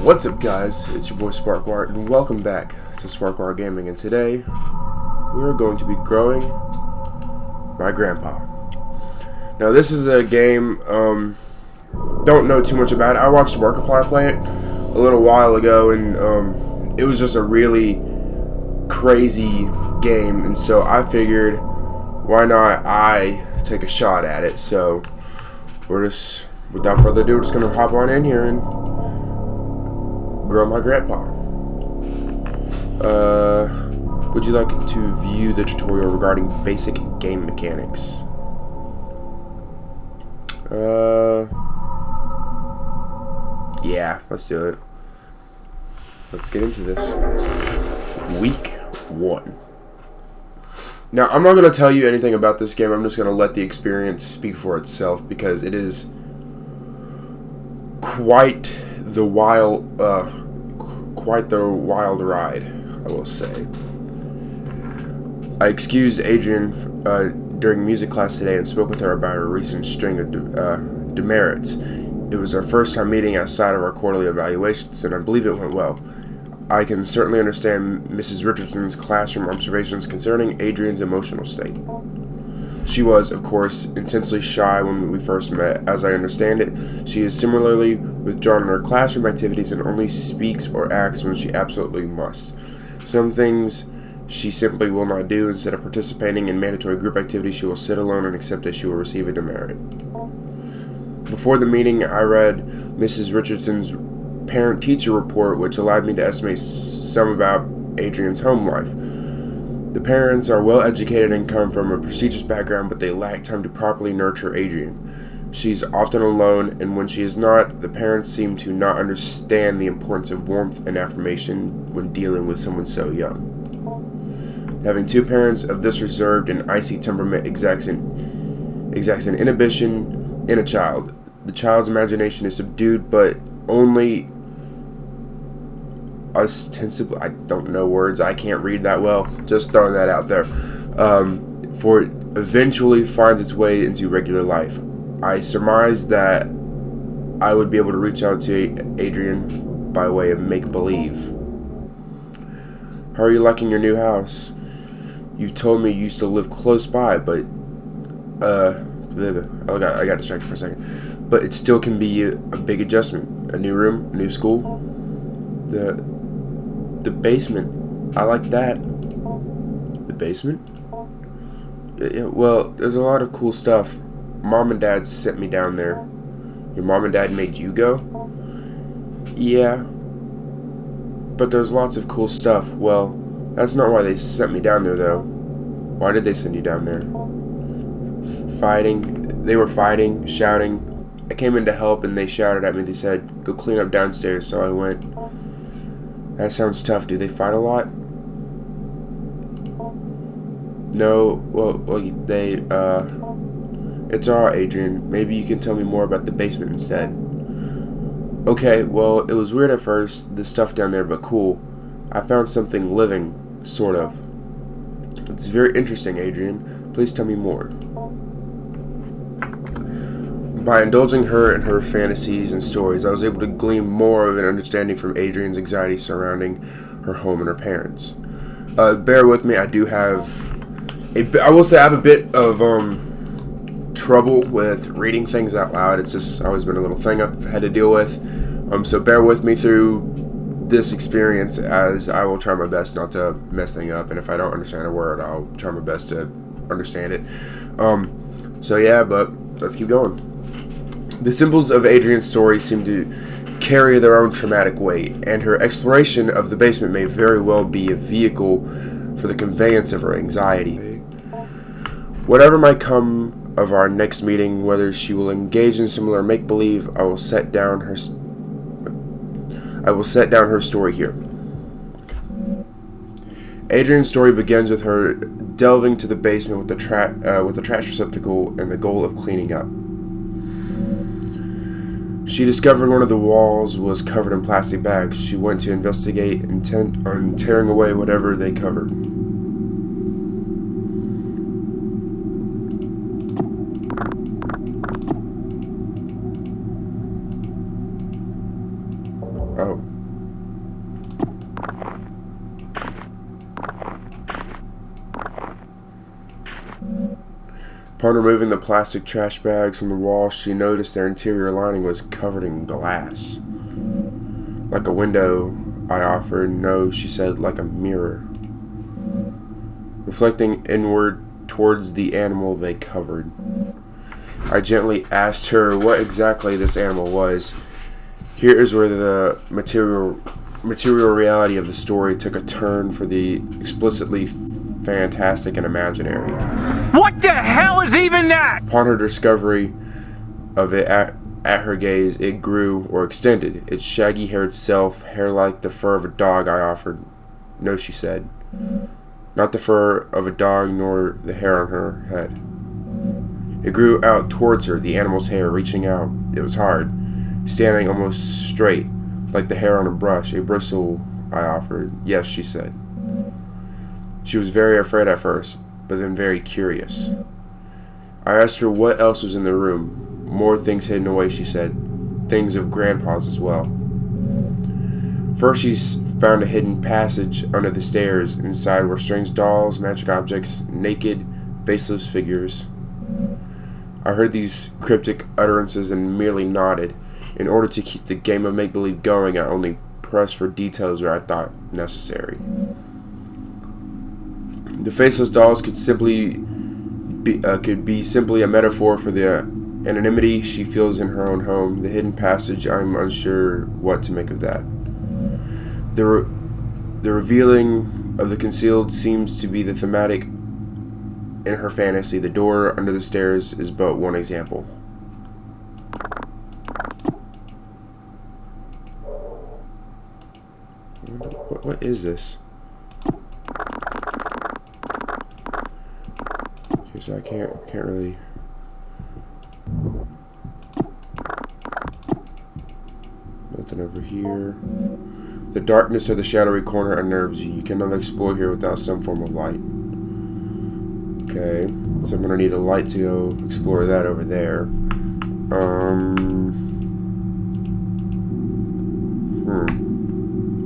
What's up, guys? It's your boy Sparkwire, and welcome back to Sparkwire Gaming. And today, we are going to be growing my grandpa. Now, this is a game, don't know too much about it. I watched Markiplier play it a little while ago, and it was just a really crazy game, and so I figured, why not I take a shot at it? So, without further ado, we're just going to hop on in here and grow my grandpa. Would you like to view the tutorial regarding basic game mechanics? Yeah, let's do it. Let's get into this. Week 1. Now, I'm not going to tell you anything about this game. I'm just going to let the experience speak for itself, because it is quite the wild ride, I will say. I excused Adrian during music class today and spoke with her about her recent string of demerits. It was our first time meeting outside of our quarterly evaluations, and I believe it went well. I can certainly understand Mrs. Richardson's classroom observations concerning Adrian's emotional state. She was, of course, intensely shy when we first met. As I understand it, she is similarly withdrawn in her classroom activities and only speaks or acts when she absolutely must. Some things she simply will not do. Instead of participating in mandatory group activities, she will sit alone and accept that she will receive a demerit. Before the meeting, I read Mrs. Richardson's parent-teacher report, which allowed me to estimate some about Adrian's home life. The parents are well educated and come from a prestigious background, but they lack time to properly nurture Adrian. She's often alone, and when she is not, the parents seem to not understand the importance of warmth and affirmation when dealing with someone so young. Having two parents of this reserved and icy temperament exacts an inhibition in a child. The child's imagination is subdued, but only ostensibly, I don't know words, I can't read that well, just throwing that out there, for it eventually finds its way into regular life. I surmise that I would be able to reach out to Adrian by way of make-believe. How are you liking your new house? You told me you used to live close by, but, I got distracted for a second. But it still can be a big adjustment. A new room, a new school. The basement, I like that. The basement? Yeah, well, there's a lot of cool stuff. Mom and Dad sent me down there. Your mom and dad made you go? Yeah. But there's lots of cool stuff. Well, that's not why they sent me down there, though. Why did they send you down there? Fighting. They were fighting, shouting. I came in to help, and they shouted at me. They said, go clean up downstairs, so I went. That sounds tough. Do they fight a lot? No. Well, they, it's alright, Adrian. Maybe you can tell me more about the basement instead. Okay, well, it was weird at first, the stuff down there, but cool. I found something living, sort of. It's very interesting, Adrian. Please tell me more. By indulging her in her fantasies and stories, I was able to glean more of an understanding from Adrian's anxiety surrounding her home and her parents. Bear with me, I will say I have a bit of trouble with reading things out loud. It's just always been a little thing I've had to deal with. So bear with me through this experience, as I will try my best not to mess things up, and if I don't understand a word, I'll try my best to understand it. So yeah, but let's keep going. The symbols of Adrian's story seem to carry their own traumatic weight, and her exploration of the basement may very well be a vehicle for the conveyance of her anxiety. Whatever might come of our next meeting, whether she will engage in similar make-believe, I will set down her story here. Adrian's story begins with her delving to the basement with the trash receptacle and the goal of cleaning up. She discovered one of the walls was covered in plastic bags. She went to investigate, intent on tearing away whatever they covered. Oh. Upon removing the plastic trash bags from the wall, she noticed their interior lining was covered in glass. Like a window, I offered. No, she said, like a mirror. Reflecting inward towards the animal they covered. I gently asked her what exactly this animal was. Here is where the material reality of the story took a turn for the explicitly fantastic and imaginary. What the hell is even that? Upon her discovery of it at her gaze, it grew or extended. Its shaggy-haired self, hair like the fur of a dog, I offered. No, she said. Not the fur of a dog, nor the hair on her head. It grew out towards her, the animal's hair reaching out. It was hard, standing almost straight, like the hair on a brush. A bristle, I offered. Yes, she said. She was very afraid at first, but then very curious. I asked her what else was in the room. More things hidden away, she said. Things of Grandpa's as well. First, she found a hidden passage under the stairs. Inside were strange dolls, magic objects, naked, faceless figures. I heard these cryptic utterances and merely nodded. In order to keep the game of make-believe going, I only pressed for details where I thought necessary. The faceless dolls could be simply a metaphor for the anonymity she feels in her own home. The hidden passage, I'm unsure what to make of that. The revealing of the concealed seems to be the thematic in her fantasy. The door under the stairs is but one example. What is this? Okay, so I can't really. Nothing over here. The darkness of the shadowy corner unnerves you. You cannot explore here without some form of light. Okay, so I'm gonna need a light to go explore that over there.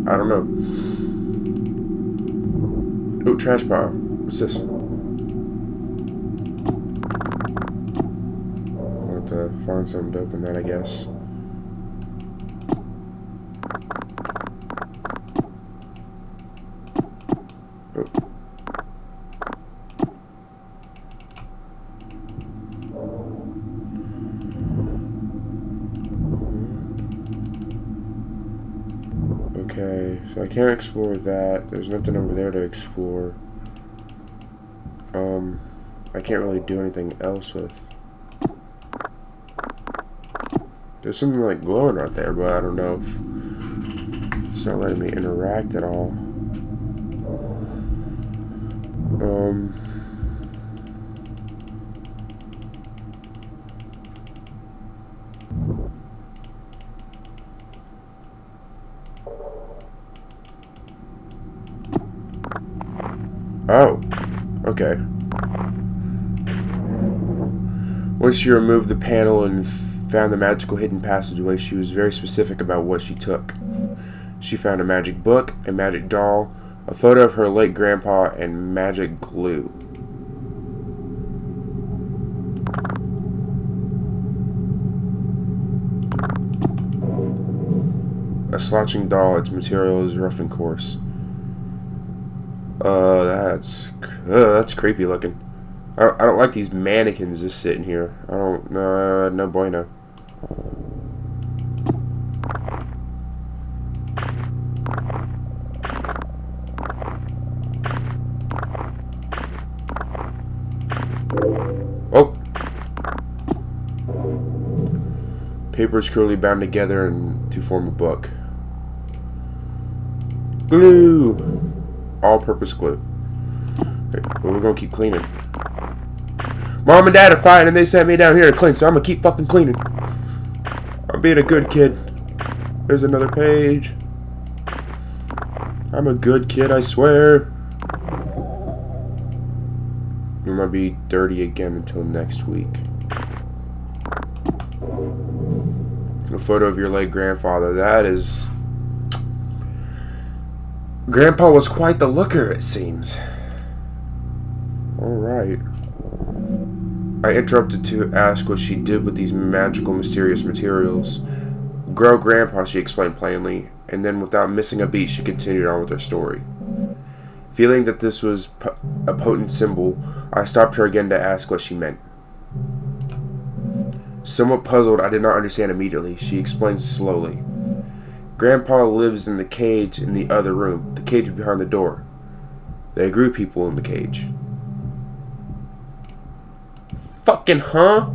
I don't know. Oh, trash pile. What's this? I'll have to find something to open that, I guess. Okay, so I can't explore that. There's nothing over there to explore. I can't really do anything else with. There's something like glowing right there, but I don't know if it's not letting me interact at all. Oh, okay. Once she removed the panel and found the magical hidden passageway, she was very specific about what she took. She found a magic book, a magic doll, a photo of her late grandpa, and magic glue. A slouching doll, its material is rough and coarse. That's creepy looking. I don't like these mannequins just sitting here. I don't know. No bueno. Oh! Papers curly bound together to form a book. Glue! All-purpose glue. Okay, well, we're gonna keep cleaning. Mom and Dad are fighting and they sent me down here to clean, so I'm gonna keep fucking cleaning. I'm being a good kid. There's another page. I'm a good kid, I swear. You might be dirty again until next week. A photo of your late grandfather. That is... Grandpa was quite the looker, it seems. Alright. I interrupted to ask what she did with these magical, mysterious materials. Grow Grandpa, she explained plainly, and then without missing a beat, she continued on with her story. Feeling that this was a potent symbol, I stopped her again to ask what she meant. Somewhat puzzled, I did not understand immediately. She explained slowly. Grandpa lives in the cage in the other room, the cage behind the door. They grew people in the cage. Fucking huh?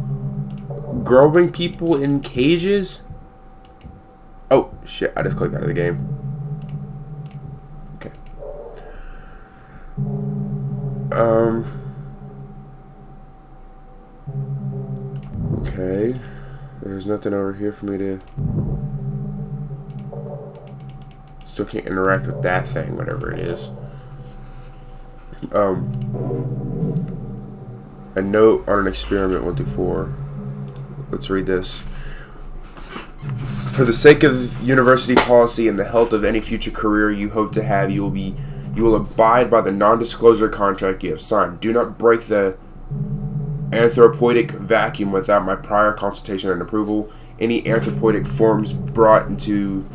Growing people in cages? Oh, shit, I just clicked out of the game. Okay. Okay. There's nothing over here for me to... Still can't interact with that thing, whatever it is. A note on an experiment 1 through 4. Let's read this. For the sake of university policy and the health of any future career you hope to have, you will abide by the non-disclosure contract you have signed. Do not break the anthropoidic vacuum without my prior consultation and approval. Any anthropoidic forms brought into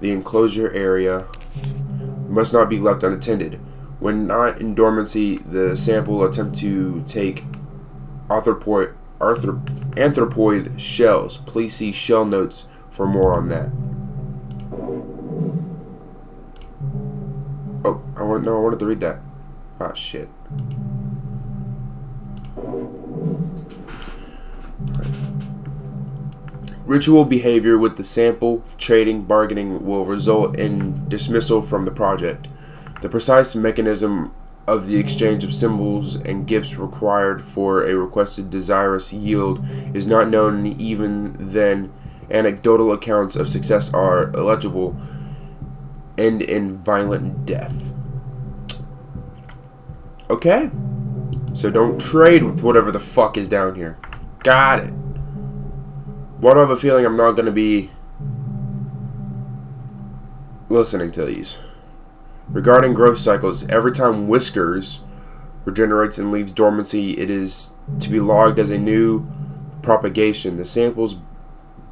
the enclosure area must not be left unattended. When not in dormancy, the sample will attempt to take anthropoid shells. Please see shell notes for more on that. Oh, I wanted to read that. Ah, shit. Ritual behavior with the sample, trading, bargaining will result in dismissal from the project. The precise mechanism of the exchange of symbols and gifts required for a requested desirous yield is not known, and even then anecdotal accounts of success are illegible, end in violent death. Okay. So don't trade with whatever the fuck is down here. Got it. Why do I have a feeling I'm not going to be listening to these? Regarding growth cycles, every time Whiskers regenerates and leaves dormancy, it is to be logged as a new propagation. The sample's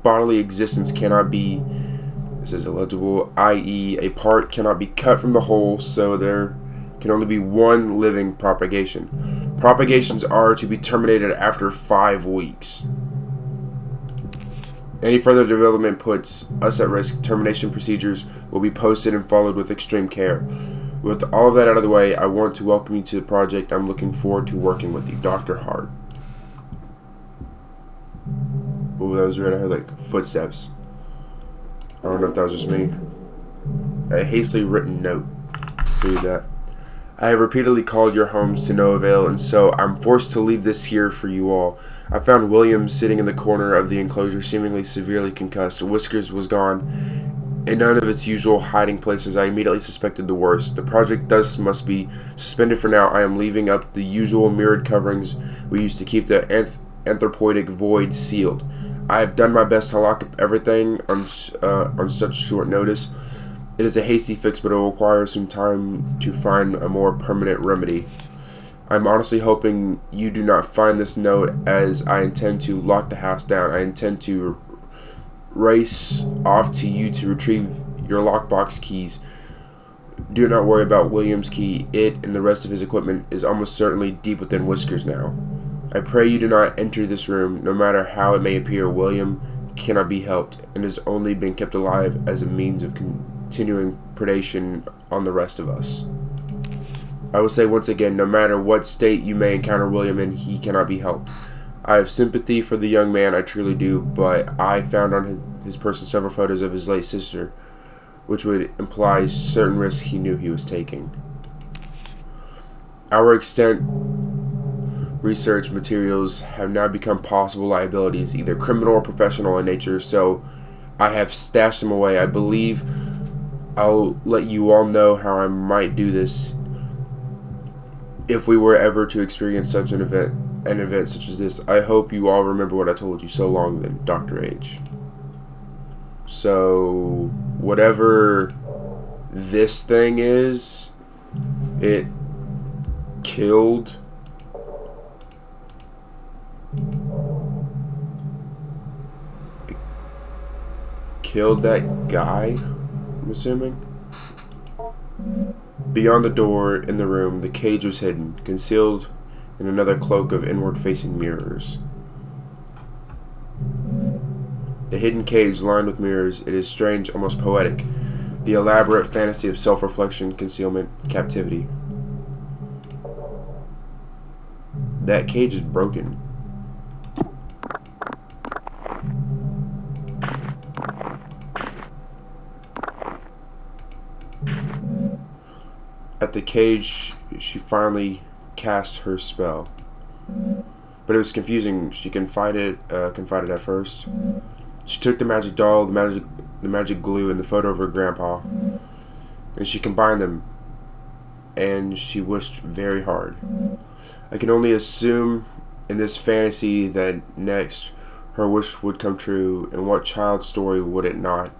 bodily existence cannot be, this is illegible, i.e. a part cannot be cut from the whole, so there can only be one living propagation. Propagations are to be terminated after 5 weeks. Any further development puts us at risk. Termination procedures will be posted and followed with extreme care. With all of that out of the way, I want to welcome you to the project. I'm looking forward to working with you. Dr. Hart. Oh, that was weird. I heard like footsteps. I don't know if that was just me. A hastily written note. Let's read that. I have repeatedly called your homes to no avail, and so I'm forced to leave this here for you all. I found William sitting in the corner of the enclosure, seemingly severely concussed. Whiskers was gone. In none of its usual hiding places, I immediately suspected the worst. The project thus must be suspended for now. I am leaving up the usual mirrored coverings we used to keep the anthropoidic void sealed. I have done my best to lock up everything on such short notice. It is a hasty fix, but it will require some time to find a more permanent remedy. I'm honestly hoping you do not find this note, as I intend to lock the house down. I intend to race off to you to retrieve your lockbox keys. Do not worry about William's key. It and the rest of his equipment is almost certainly deep within Whiskers now. I pray you do not enter this room. No matter how it may appear, William cannot be helped and has only been kept alive as a means of continuing predation on the rest of us. I will say once again, no matter what state you may encounter William in, he cannot be helped. I have sympathy for the young man, I truly do, but I found on his person several photos of his late sister, which would imply certain risks he knew he was taking. Our extent research materials have now become possible liabilities, either criminal or professional in nature, so I have stashed them away. I believe I'll let you all know how I might do this if we were ever to experience such an event such as this. I hope you all remember what I told you. So long then, Dr. H. So, whatever this thing is, it killed killed that guy, I'm assuming. Beyond the door in the room, the cage was hidden, concealed in another cloak of inward-facing mirrors. A hidden cage lined with mirrors, it is strange, almost poetic. The elaborate fantasy of self-reflection, concealment, captivity. That cage is broken. At the cage, she finally cast her spell. But it was confusing. She confided at first. She took the magic doll, the magic glue, and the photo of her grandpa, and she combined them, and she wished very hard. I can only assume in this fantasy that next her wish would come true, and what child's story would it not?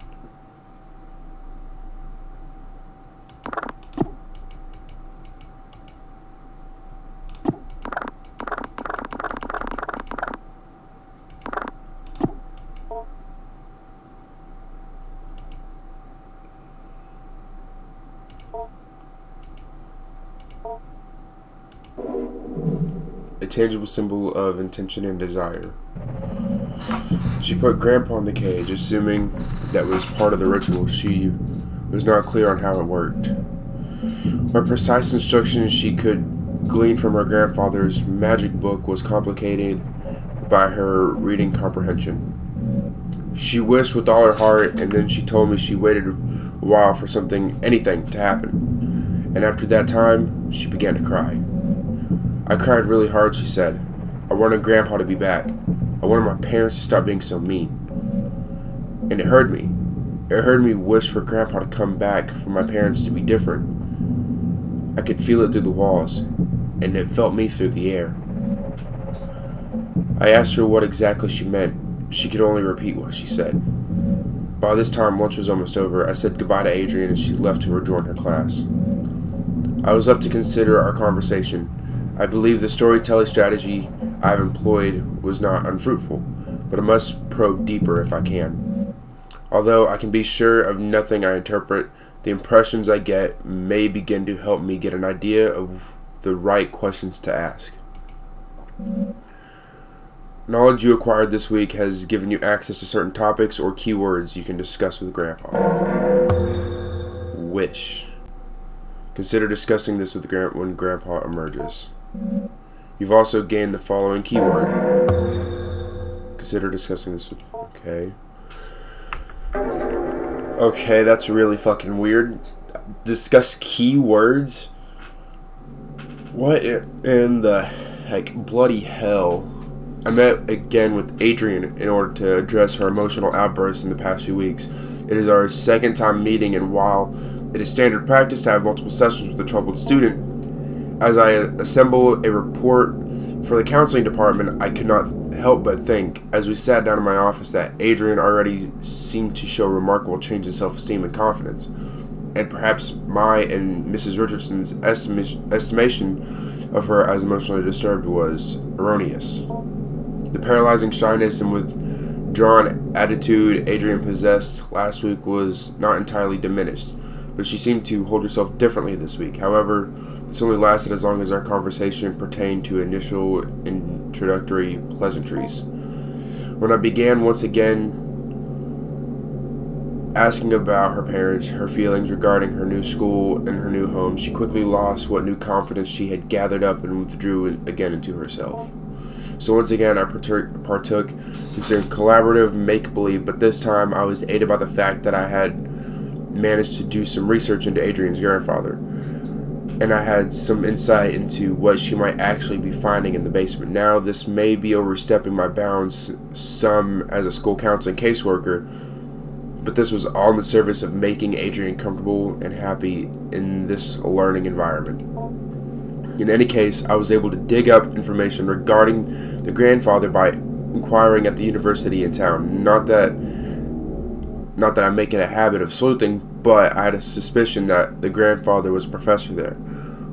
A tangible symbol of intention and desire. She put Grandpa in the cage, assuming that was part of the ritual. She was not clear on how it worked. What precise instructions she could glean from her grandfather's magic book was complicated by her reading comprehension. She wished with all her heart, and then she told me she waited a while for anything to happen. And after that time, she began to cry. I cried really hard, she said. I wanted Grandpa to be back. I wanted my parents to stop being so mean. And it hurt me. It hurt me wish for Grandpa to come back, for my parents to be different. I could feel it through the walls, and it felt me through the air. I asked her what exactly she meant. She could only repeat what she said. By this time, lunch was almost over. I said goodbye to Adrian, and she left to rejoin her class. I was up to consider our conversation. I believe the storytelling strategy I've employed was not unfruitful, but I must probe deeper if I can. Although I can be sure of nothing I interpret, the impressions I get may begin to help me get an idea of the right questions to ask. Knowledge you acquired this week has given you access to certain topics or keywords you can discuss with Grandpa. Wish. Consider discussing this with when Grandpa emerges. You've also gained the following keyword. Consider discussing this with... Okay, that's really fucking weird. Discuss keywords? What in the heck? Bloody hell. I met again with Adrian in order to address her emotional outbursts in the past few weeks. It is our second time meeting, and while it is standard practice to have multiple sessions with a troubled student, as I assemble a report for the counseling department, I could not help but think, as we sat down in my office, that Adrian already seemed to show remarkable change in self-esteem and confidence, and perhaps my and Mrs. Richardson's estimation of her as emotionally disturbed was erroneous. The paralyzing shyness and withdrawn attitude Adrian possessed last week was not entirely diminished, but she seemed to hold herself differently this week. However, this only lasted as long as our conversation pertained to initial introductory pleasantries. When I began once again asking about her parents, her feelings regarding her new school and her new home, she quickly lost what new confidence she had gathered up and withdrew again into herself. So once again, I partook in some collaborative make-believe, but this time I was aided by the fact that I had managed to do some research into Adrian's grandfather, and I had some insight into what she might actually be finding in the basement. Now, this may be overstepping my bounds some as a school counseling caseworker, but this was all in the service of making Adrian comfortable and happy in this learning environment. In any case, I was able to dig up information regarding the grandfather by inquiring at the university in town. Not that I make it a habit of sleuthing, but I had a suspicion that the grandfather was a professor there,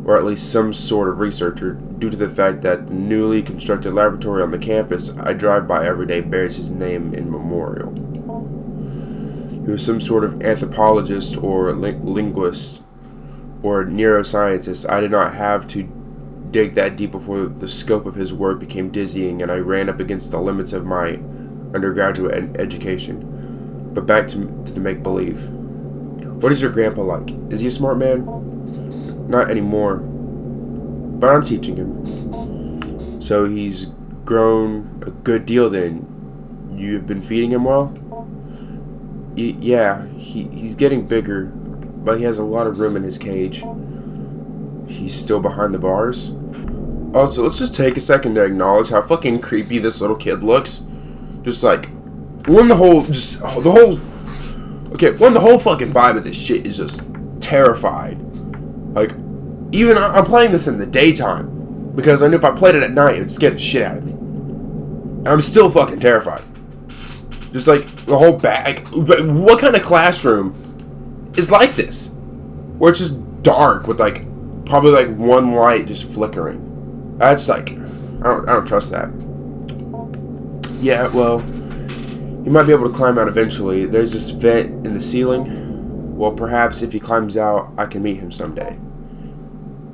or at least some sort of researcher, due to the fact that the newly constructed laboratory on the campus I drive by every day bears his name in memorial. He was some sort of anthropologist or linguist or neuroscientist. I did not have to dig that deep before the scope of his work became dizzying and I ran up against the limits of my undergraduate education. But back to the make-believe. What is your grandpa like? Is he a smart man? Not anymore. But I'm teaching him. So he's grown a good deal then. You've been feeding him well? Yeah, he's getting bigger, but he has a lot of room in his cage. He's still behind the bars. Also, let's just take a second to acknowledge how fucking creepy this little kid looks. Just like, the whole fucking vibe of this shit is just terrified. Like, even I'm playing this in the daytime, because I knew if I played it at night, it would scare the shit out of me. And I'm still fucking terrified. Just like, the whole bag. What kind of classroom is like this? Where it's just dark with like, probably like one light just flickering. That's like, I don't trust that. Yeah, well, he might be able to climb out eventually. There's this vent in the ceiling. Well, perhaps if he climbs out, I can meet him someday.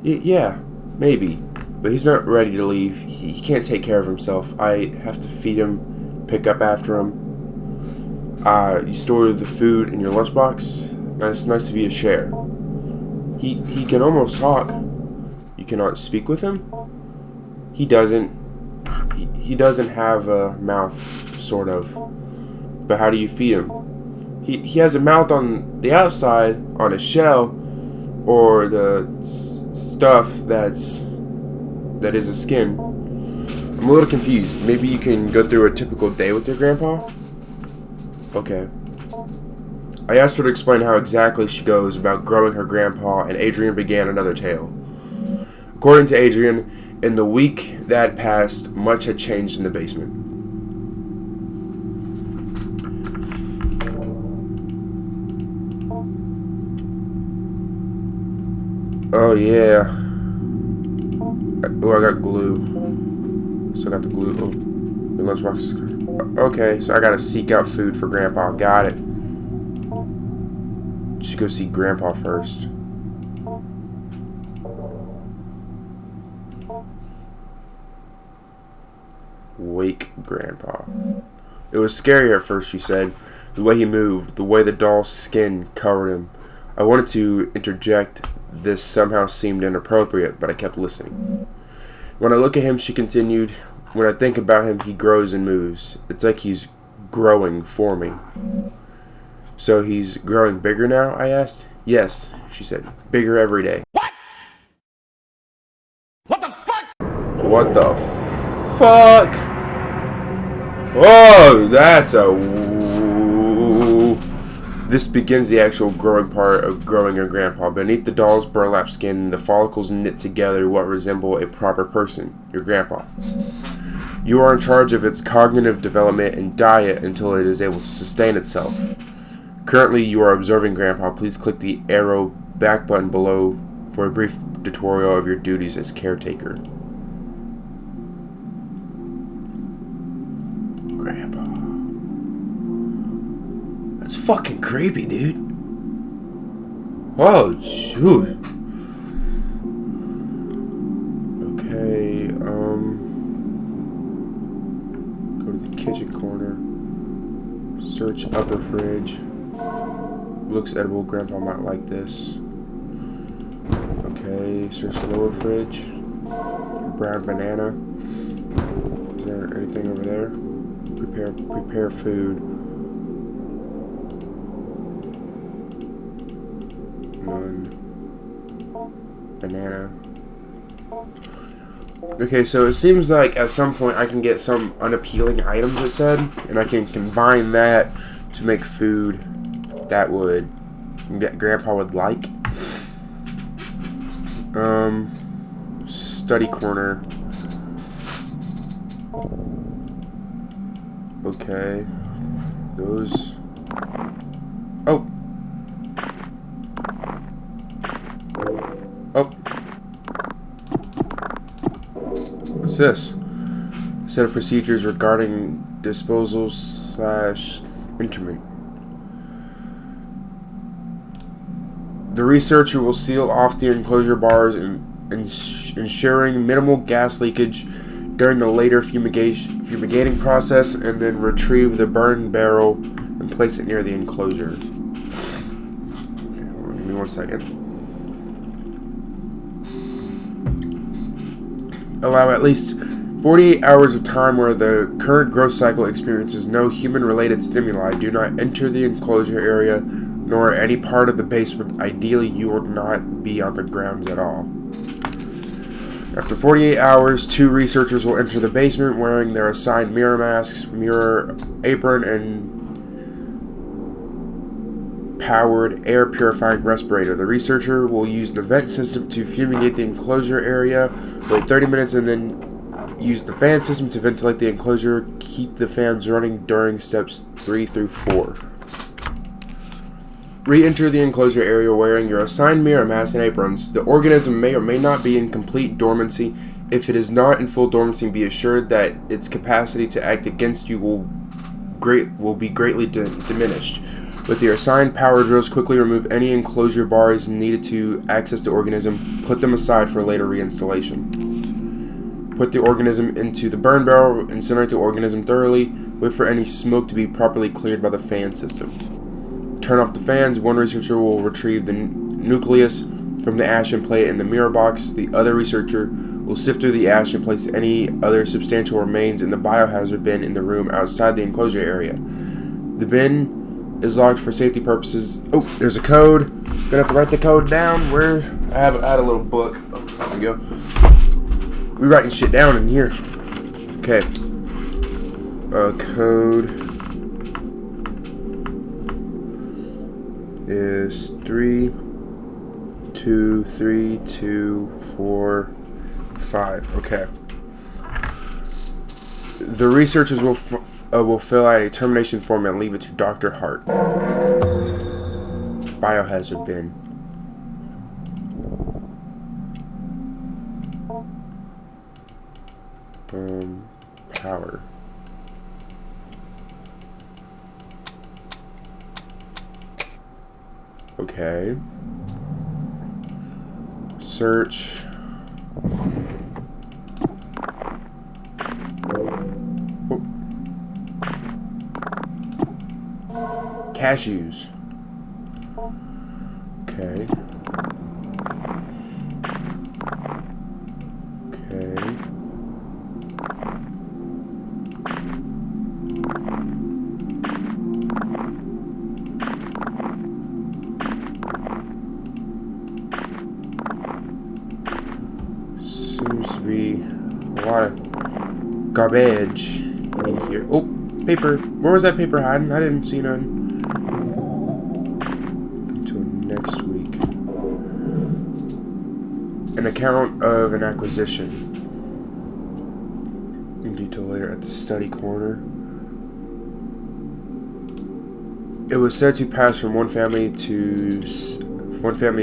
Yeah, maybe. But he's not ready to leave. He can't take care of himself. I have to feed him, pick up after him. You store the food in your lunchbox? That's nice of you to share. He can almost talk. You cannot speak with him? He doesn't. He doesn't have a mouth, sort of. But how do you feed him? He has a mouth on the outside, on his shell, or the stuff that is a skin. I'm a little confused. Maybe you can go through a typical day with your grandpa? Okay. I asked her to explain how exactly she goes about growing her grandpa, and Adrian began another tale. According to Adrian, in the week that had passed, much had changed in the basement. Oh yeah. Oh, I got glue. So I got the glue. Oh, the lunchbox is good. Okay, so I gotta seek out food for Grandpa. Got it. Should go see Grandpa first. Wake Grandpa. It was scary at first, she said. The way he moved, the way the doll's skin covered him. I wanted to interject. This somehow seemed inappropriate, but I kept listening. When I look at him, she continued, when I think about him, he grows and moves. It's like he's growing for me. So he's growing bigger now, I asked. Yes, she said. Bigger every day. What? What the fuck? What the fuck? Oh, that's a... This begins the actual growing part of growing a grandpa. Beneath the doll's burlap skin, the follicles knit together what resemble a proper person, your grandpa. You are in charge of its cognitive development and diet until it is able to sustain itself. Currently, you are observing Grandpa. Please click the arrow back button below for a brief tutorial of your duties as caretaker. Grandpa. That's fucking creepy, dude. Oh, shoot. Okay, go to the kitchen corner. Search upper fridge. Looks edible. Grandpa might like this. Okay, search the lower fridge. Brown banana. Is there anything over there? Prepare food. None. Banana. Okay, so it seems like at some point I can get some unappealing items, it said, and I can combine that to make food that Grandpa would like. Study corner. Okay. Those. Oh. Oh. What's this? A set of procedures regarding disposal / interment. The researcher will seal off the enclosure bars, ensuring minimal gas leakage during the later fumigating process, and then retrieve the burn barrel and place it near the enclosure. Okay, give me 1 second. Allow at least 48 hours of time where the current growth cycle experiences no human-related stimuli. Do not enter the enclosure area nor any part of the basement. Ideally, you will not be on the grounds at all. After 48 hours, 2 researchers will enter the basement wearing their assigned mirror masks, mirror apron, and powered air purifying respirator. The researcher will use the vent system to fumigate the enclosure area, wait 30 minutes, and then use the fan system to ventilate the enclosure. Keep the fans running during steps 3 through 4. Re-enter the enclosure area wearing your assigned mirror mask and aprons. The organism may or may not be in complete dormancy. If it is not in full dormancy, be assured that its capacity to act against you will be greatly diminished. With your assigned power drills, quickly remove any enclosure bars needed to access the organism. Put them aside for later reinstallation. Put the organism into the burn barrel. Incinerate the organism thoroughly. Wait for any smoke to be properly cleared by the fan system. Turn off the fans. One researcher will retrieve the nucleus from the ash and play it in the mirror box. The other researcher will sift through the ash and place any other substantial remains in the biohazard bin in the room outside the enclosure area. The bin is locked for safety purposes. Oh, there's a code. Gonna have to write the code down. I had a little book. Oh, there we go. We writing shit down in here. Okay. Code is 323245. Okay. The researchers will fill out a termination form and leave it to Dr. Hart. Biohazard bin. Power. Okay. Search. Oh. Cashews. Okay. Okay. Seems to be a lot of garbage in here. Oh, paper. Where was that paper hiding? I didn't see none. Until next week. An account of an acquisition. In detail later at the study corner. It was said to pass from one family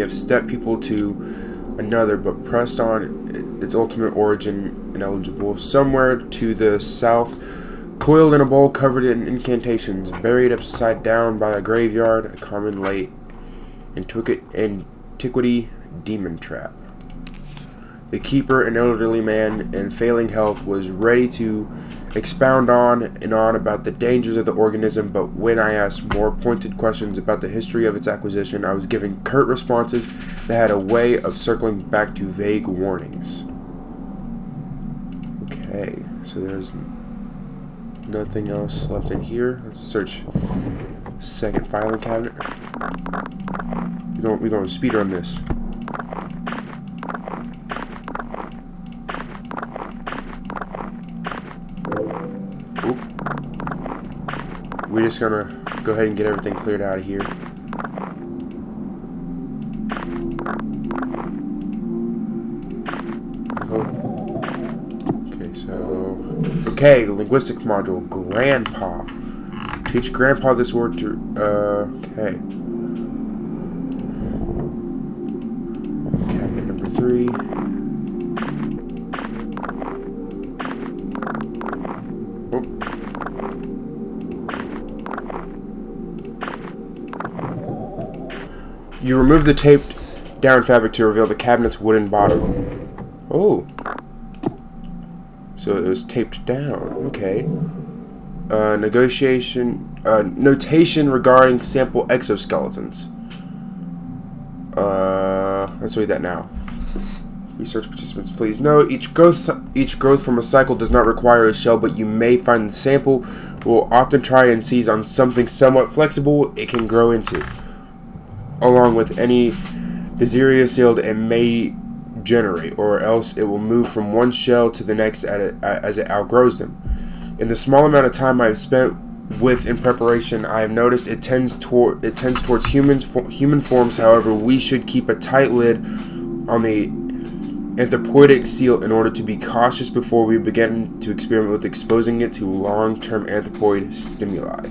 of step people to another, but pressed on its ultimate origin ineligible. Somewhere to the south, coiled in a bowl covered in incantations, buried upside down by a graveyard, a common late antiquity demon trap. The keeper, an elderly man in failing health, was ready to expound on and on about the dangers of the organism, but when I asked more pointed questions about the history of its acquisition, I was given curt responses that had a way of circling back to vague warnings. Okay, so there's nothing else left in here. Let's search second filing cabinet. We're going to speed run this. Oop. We're just gonna go ahead and get everything cleared out of here. Okay, linguistic module, grandpa. Teach grandpa this word to, okay. Cabinet number 3. Oh. You remove the taped down fabric to reveal the cabinet's wooden bottom. Oh. So it was taped down. Okay. Notation regarding sample exoskeletons. Let's read that now. Research participants, please note, each growth from a cycle does not require a shell, but you may find the sample will often try and seize on something somewhat flexible it can grow into. Along with any Desiria sealed and may generate, or else it will move from one shell to the next as it outgrows them. In the small amount of time I have spent with in preparation, I have noticed it tends towards human forms. However, we should keep a tight lid on the anthropoidic seal in order to be cautious before we begin to experiment with exposing it to long-term anthropoid stimuli.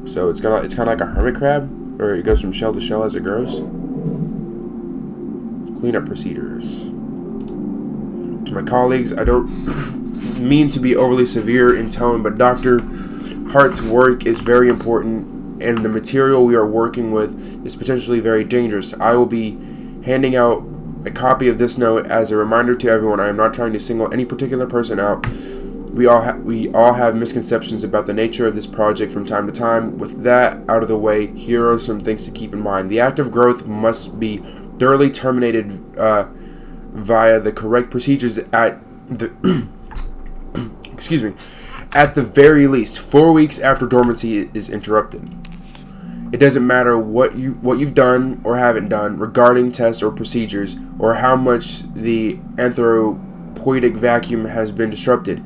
So it's kind of like a hermit crab, or it goes from shell to shell as it grows. Cleanup procedures. To my colleagues, I don't mean to be overly severe in tone, but Dr. Hart's work is very important, and the material we are working with is potentially very dangerous. I will be handing out a copy of this note as a reminder to everyone. I am not trying to single any particular person out. We all have misconceptions about the nature of this project from time to time. With that out of the way, here are some things to keep in mind. The act of growth must be thoroughly terminated via the correct procedures at the excuse me, at the very least 4 weeks after dormancy is interrupted. It doesn't matter what you've done or haven't done regarding tests or procedures, or how much the anthropoidic vacuum has been disrupted.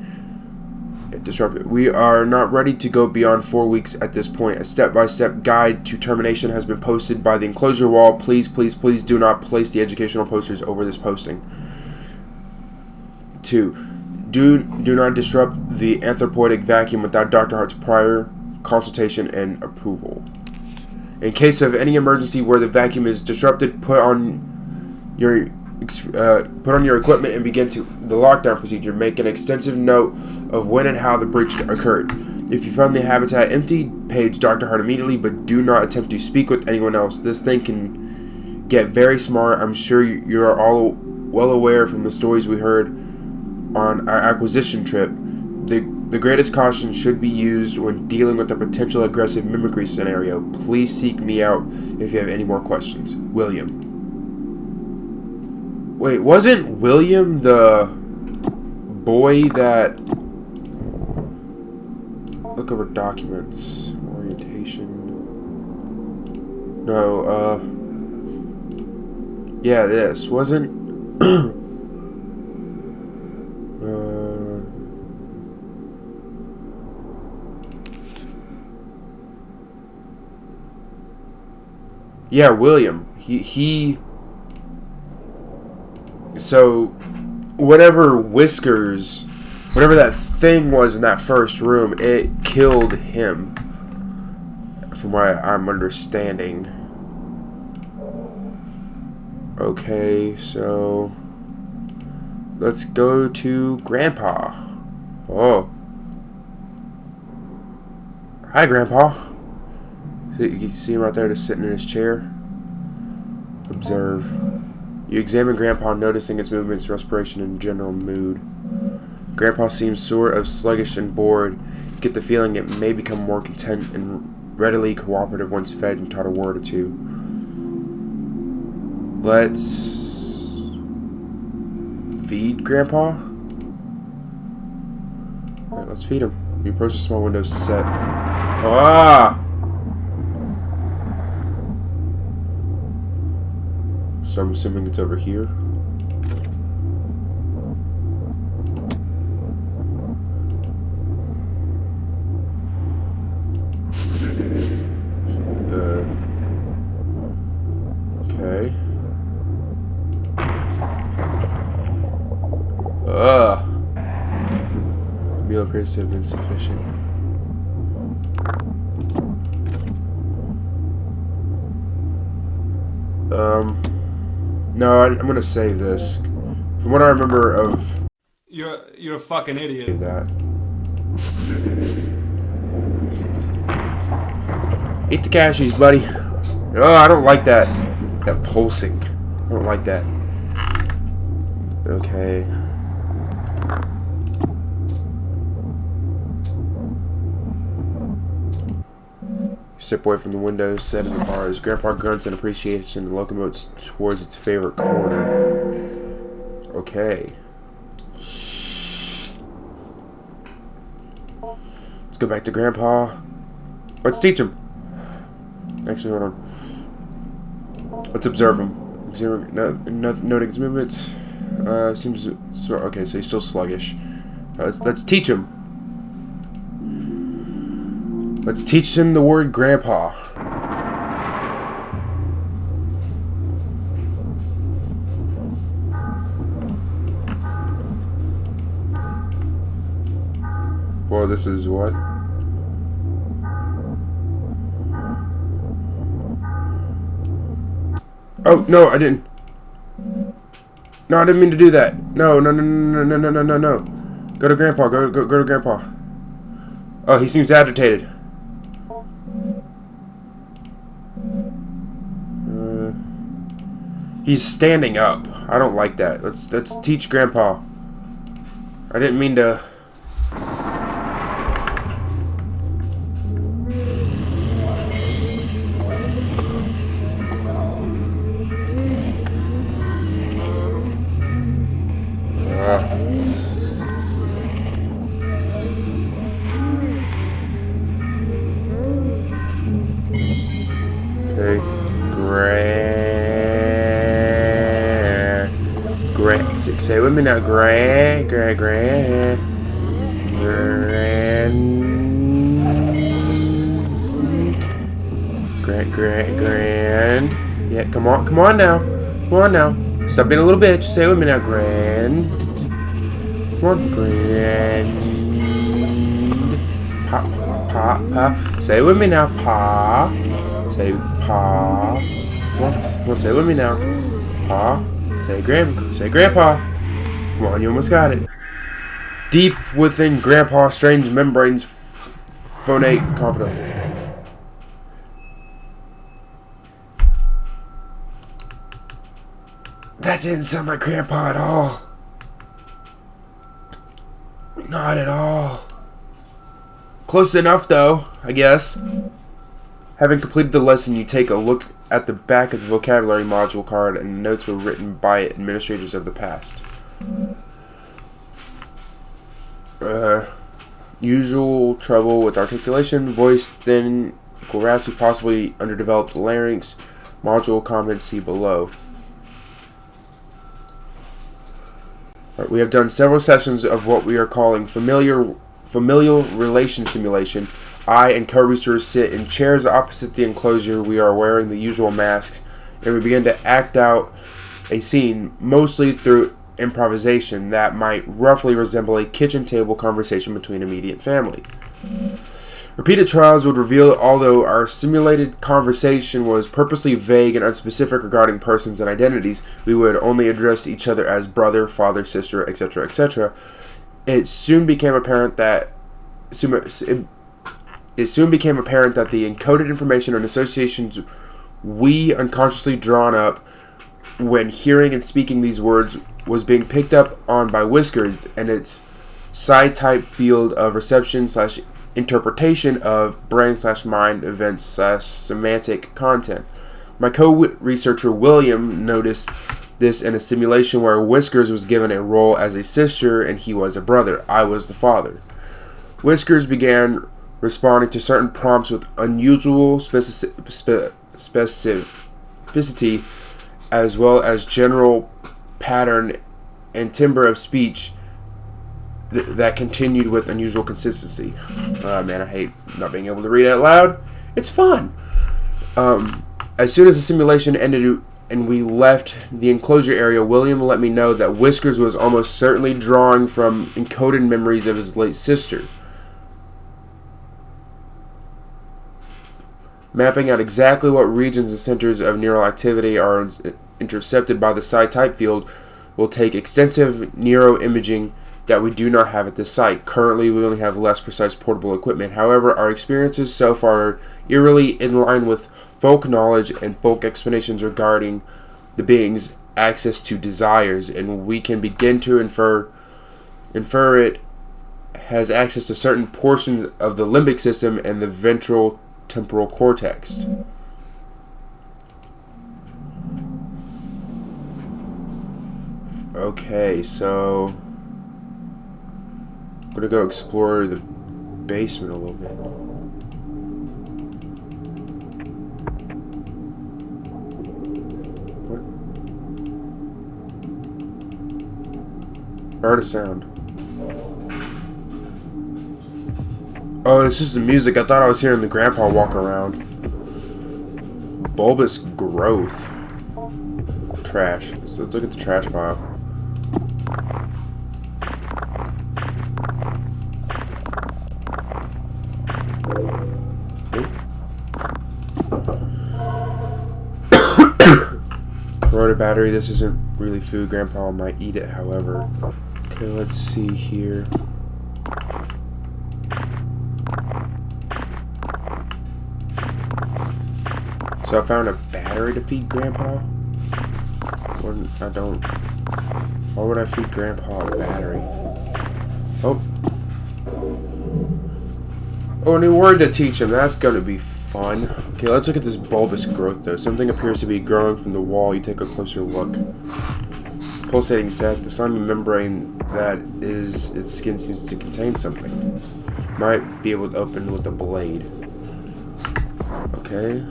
We are not ready to go beyond 4 weeks at this point. A step-by-step guide to termination has been posted by the enclosure wall. Please do not place the educational posters over this posting. 2. Do not disrupt the anthropoidic vacuum without Dr. Hart's prior consultation and approval. In case of any emergency where the vacuum is disrupted, put on your equipment and begin the lockdown procedure. Make an extensive note of when and how the breach occurred. If you found the habitat empty, page Dr. Hart immediately, but do not attempt to speak with anyone else. This thing can get very smart. I'm sure you are all well aware from the stories we heard on our acquisition trip. The greatest caution should be used when dealing with a potential aggressive mimicry scenario. Please seek me out if you have any more questions. William. Wait, wasn't William the boy that... Look over documents. Orientation. No, yeah, this. Wasn't... Yeah, William. He... So, whatever whiskers, whatever that thing was in that first room, it killed him. From what I'm understanding. Okay, so... Let's go to Grandpa. Oh. Hi, Grandpa. You can see him out there just sitting in his chair. Observe. You examine Grandpa, noticing his movements, respiration, and general mood. Grandpa seems sort of sluggish and bored. You get the feeling it may become more content and readily cooperative once fed and taught a word or two. Let's feed Grandpa? Alright, let's feed him. You approach a small window set. Ah! So I'm assuming it's over here. Okay. The meal appears to have been sufficient. No, I'm gonna save this. From what I remember of... You're a fucking idiot. That. Eat the cashews, buddy. Oh, I don't like that. That pulsing. I don't like that. Okay. Step away from the window, set in the bars. Grandpa grunts in appreciation and locomotes towards its favorite corner. Okay. Let's go back to Grandpa. Let's teach him. Actually, hold on. Let's observe him. Noting his movements. Seems so. Okay, so he's still sluggish. Let's teach him. Let's teach him the word grandpa. Well, this is what? Oh, no, I didn't. No, I didn't mean to do that. No. Go to Grandpa. Go to Grandpa. Oh, he seems agitated. He's standing up. I don't like that. Let's teach Grandpa. I didn't mean to. Okay. Say it with me now. Grand. Yeah, come on now. Stop being a little bitch. Say it with me now. Grand. Come on, grand. Pa. Say it with me now. Pa. Say pa. Come on, say it with me now. Pa. Say Grandpa. Come on, you almost got it. Deep within Grandpa's strange membranes, phonate confident. That didn't sound like Grandpa at all. Not at all. Close enough, though, I guess. Having completed the lesson, you take a look at the back of the vocabulary module card, and notes were written by administrators of the past. Usual trouble with articulation, voice thin, equal raspy, possibly underdeveloped larynx. Module comments see below. We have done several sessions of what we are calling familial relation simulation. I and co-researchers sit in chairs opposite the enclosure. We are wearing the usual masks, and we begin to act out a scene, mostly through improvisation that might roughly resemble a kitchen table conversation between immediate family. Repeated trials would reveal that although our simulated conversation was purposely vague and unspecific regarding persons and identities, we would only address each other as brother, father, sister, etc., etc. It soon became apparent that the encoded information and associations we unconsciously drawn up when hearing and speaking these words was being picked up on by Whiskers and its psi-type field of reception / interpretation of brain / mind events / semantic content. My co-researcher William noticed this in a simulation where Whiskers was given a role as a sister and he was a brother. I was the father. Whiskers began responding to certain prompts with unusual specificity as well as general pattern and timbre of speech that continued with unusual consistency. Man, I hate not being able to read out loud. It's fun. As soon as the simulation ended and we left the enclosure area, William let me know that Whiskers was almost certainly drawing from encoded memories of his late sister. Mapping out exactly what regions and centers of neural activity are intercepted by the psi-type field will take extensive neuroimaging that we do not have at this site. Currently, we only have less precise portable equipment. However, our experiences so far are eerily in line with folk knowledge and folk explanations regarding the being's access to desires, and we can begin to infer it has access to certain portions of the limbic system and the ventral temporal cortex. Okay, so I'm gonna go explore the basement a little bit. What? I heard a sound. Oh, this is the music. I thought I was hearing the grandpa walk around. Bulbous growth. Trash. So let's look at the trash pile. Corroded battery. This isn't really food. Grandpa might eat it, however. Okay, let's see here. So I found a battery to feed Grandpa? I don't... Why would I feed Grandpa a battery? Oh. Oh, a new word to teach him. That's gonna be fun. Okay, let's look at this bulbous growth, though. Something appears to be growing from the wall. You take a closer look. Pulsating sac. The slimy membrane that is its skin seems to contain something. Might be able to open with a blade. Okay.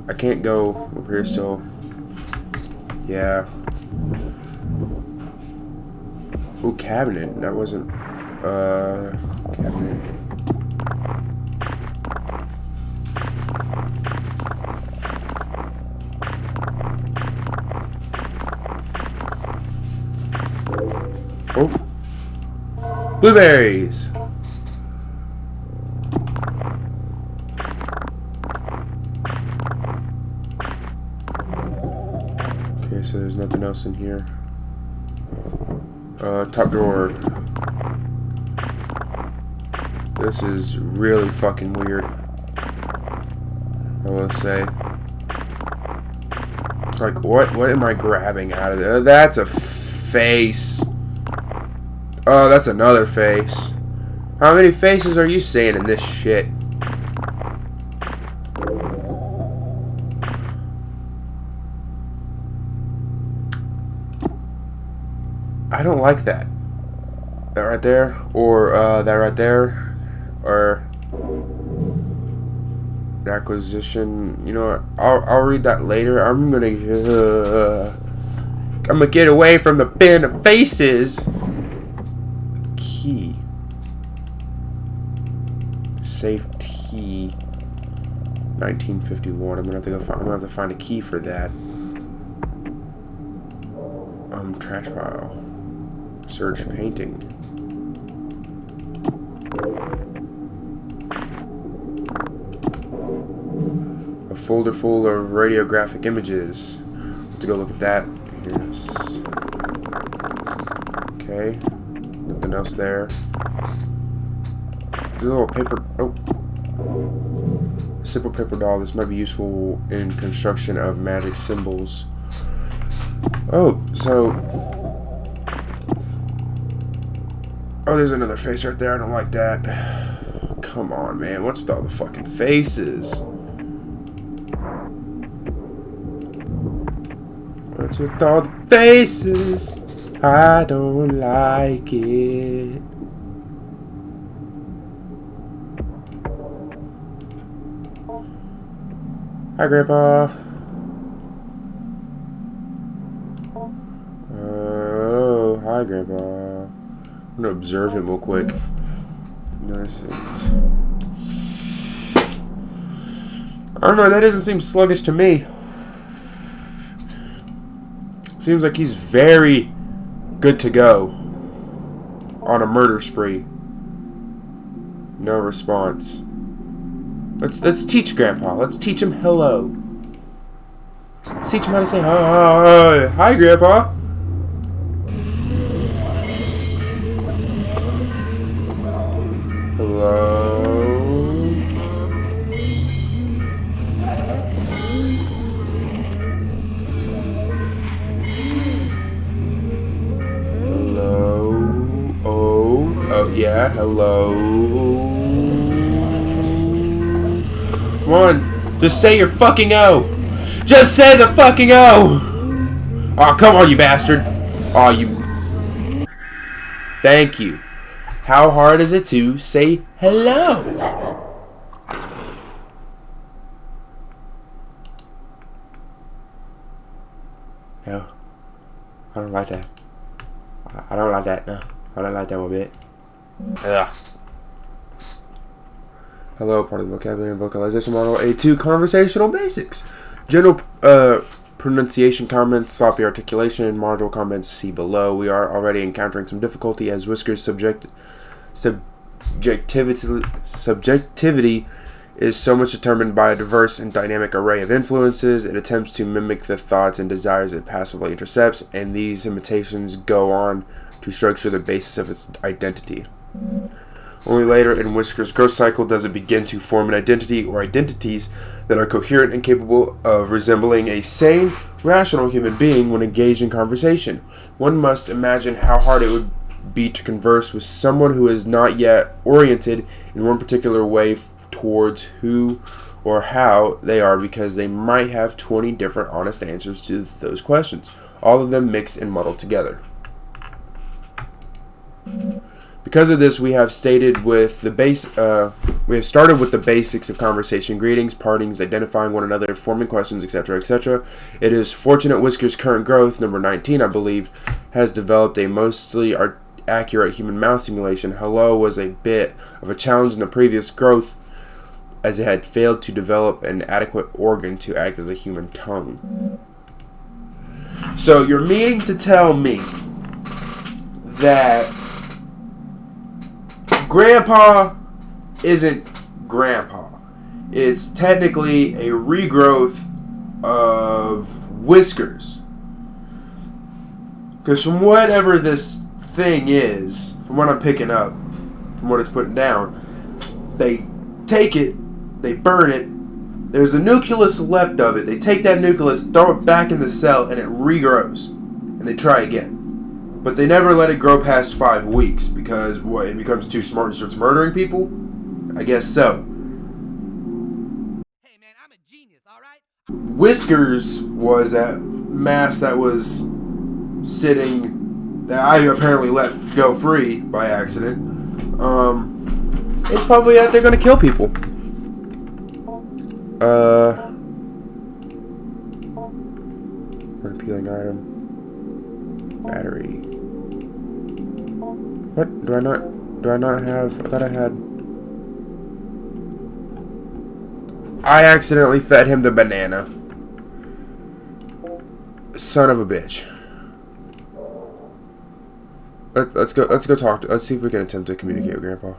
I can't go over here still. Yeah. Ooh, cabinet. That wasn't... cabinet. Oh. Blueberries! Okay, so there's nothing else in here. Top drawer. This is really fucking weird, I will say. Like, what am I grabbing out of there? That's a face. Oh, that's another face. How many faces are you seeing in this shit? I don't like that. That right there, or that right there, or the acquisition. You know what? I'll read that later. I'm gonna get away from the bin of faces. Key. Safe key. 1951. I'm gonna have to go. I'm gonna have to find a key for that. Trash pile. Search painting. A folder full of radiographic images. Let's go look at that. Here's... Okay. Nothing else there. There's a little paper... Oh. A simple paper doll. This might be useful in construction of magic symbols. Oh, so... Oh, there's another face right there. I don't like that. Come on, man. What's with all the fucking faces? What's with all the faces? I don't like it. Hi, Grandpa. Oh, hi, Grandpa. I'm gonna observe him real quick. Nice. I don't know, that doesn't seem sluggish to me. Seems like he's very good to go on a murder spree. No response. Let's teach Grandpa. Let's teach him hello. Let's teach him how to say hi. Hi, Grandpa. Hello. Yeah, hello. Come on. Just say your fucking O. Just say the fucking O. Oh, come on, you bastard. Oh, you. Thank you. How hard is it to say hello? No. I don't like that. I don't like that, no. I don't like that one bit. Ugh. Hello, part of the vocabulary and vocalization model A2 conversational basics. General pronunciation comments, sloppy articulation, module comments see below. We are already encountering some difficulty as Whisker's subjectivity is so much determined by a diverse and dynamic array of influences. It attempts to mimic the thoughts and desires it passively intercepts, and these imitations go on to structure the basis of its identity. Only later in Whisker's growth cycle does it begin to form an identity or identities that are coherent and capable of resembling a sane, rational human being when engaged in conversation. One must imagine how hard it would be to converse with someone who is not yet oriented in one particular way towards who or how they are, because they might have 20 different honest answers to those questions, all of them mixed and muddled together. Because of this, we have started with the basics of conversation: greetings, partings, identifying one another, forming questions, etc., etc. It is fortunate Whisker's current growth, number 19, I believe, has developed a mostly accurate human mouth simulation. Hello was a bit of a challenge in the previous growth, as it had failed to develop an adequate organ to act as a human tongue. So you're meaning to tell me that Grandpa isn't Grandpa. It's technically a regrowth of Whiskers. Because from whatever this thing is, from what I'm picking up, from what it's putting down, they take it, they burn it, there's a nucleus left of it, they take that nucleus, throw it back in the cell, and it regrows. And they try again. But they never let it grow past 5 weeks, because what, it becomes too smart and starts murdering people? I guess so. Hey man, I'm a genius, alright? Whiskers was that mass that was sitting, that I apparently let go free by accident. It's probably out there gonna kill people. Unappealing item. Battery. What? Do I not have? I thought I had. I accidentally fed him the banana. Son of a bitch. Let's go talk. Let's see if we can attempt to communicate with Grandpa.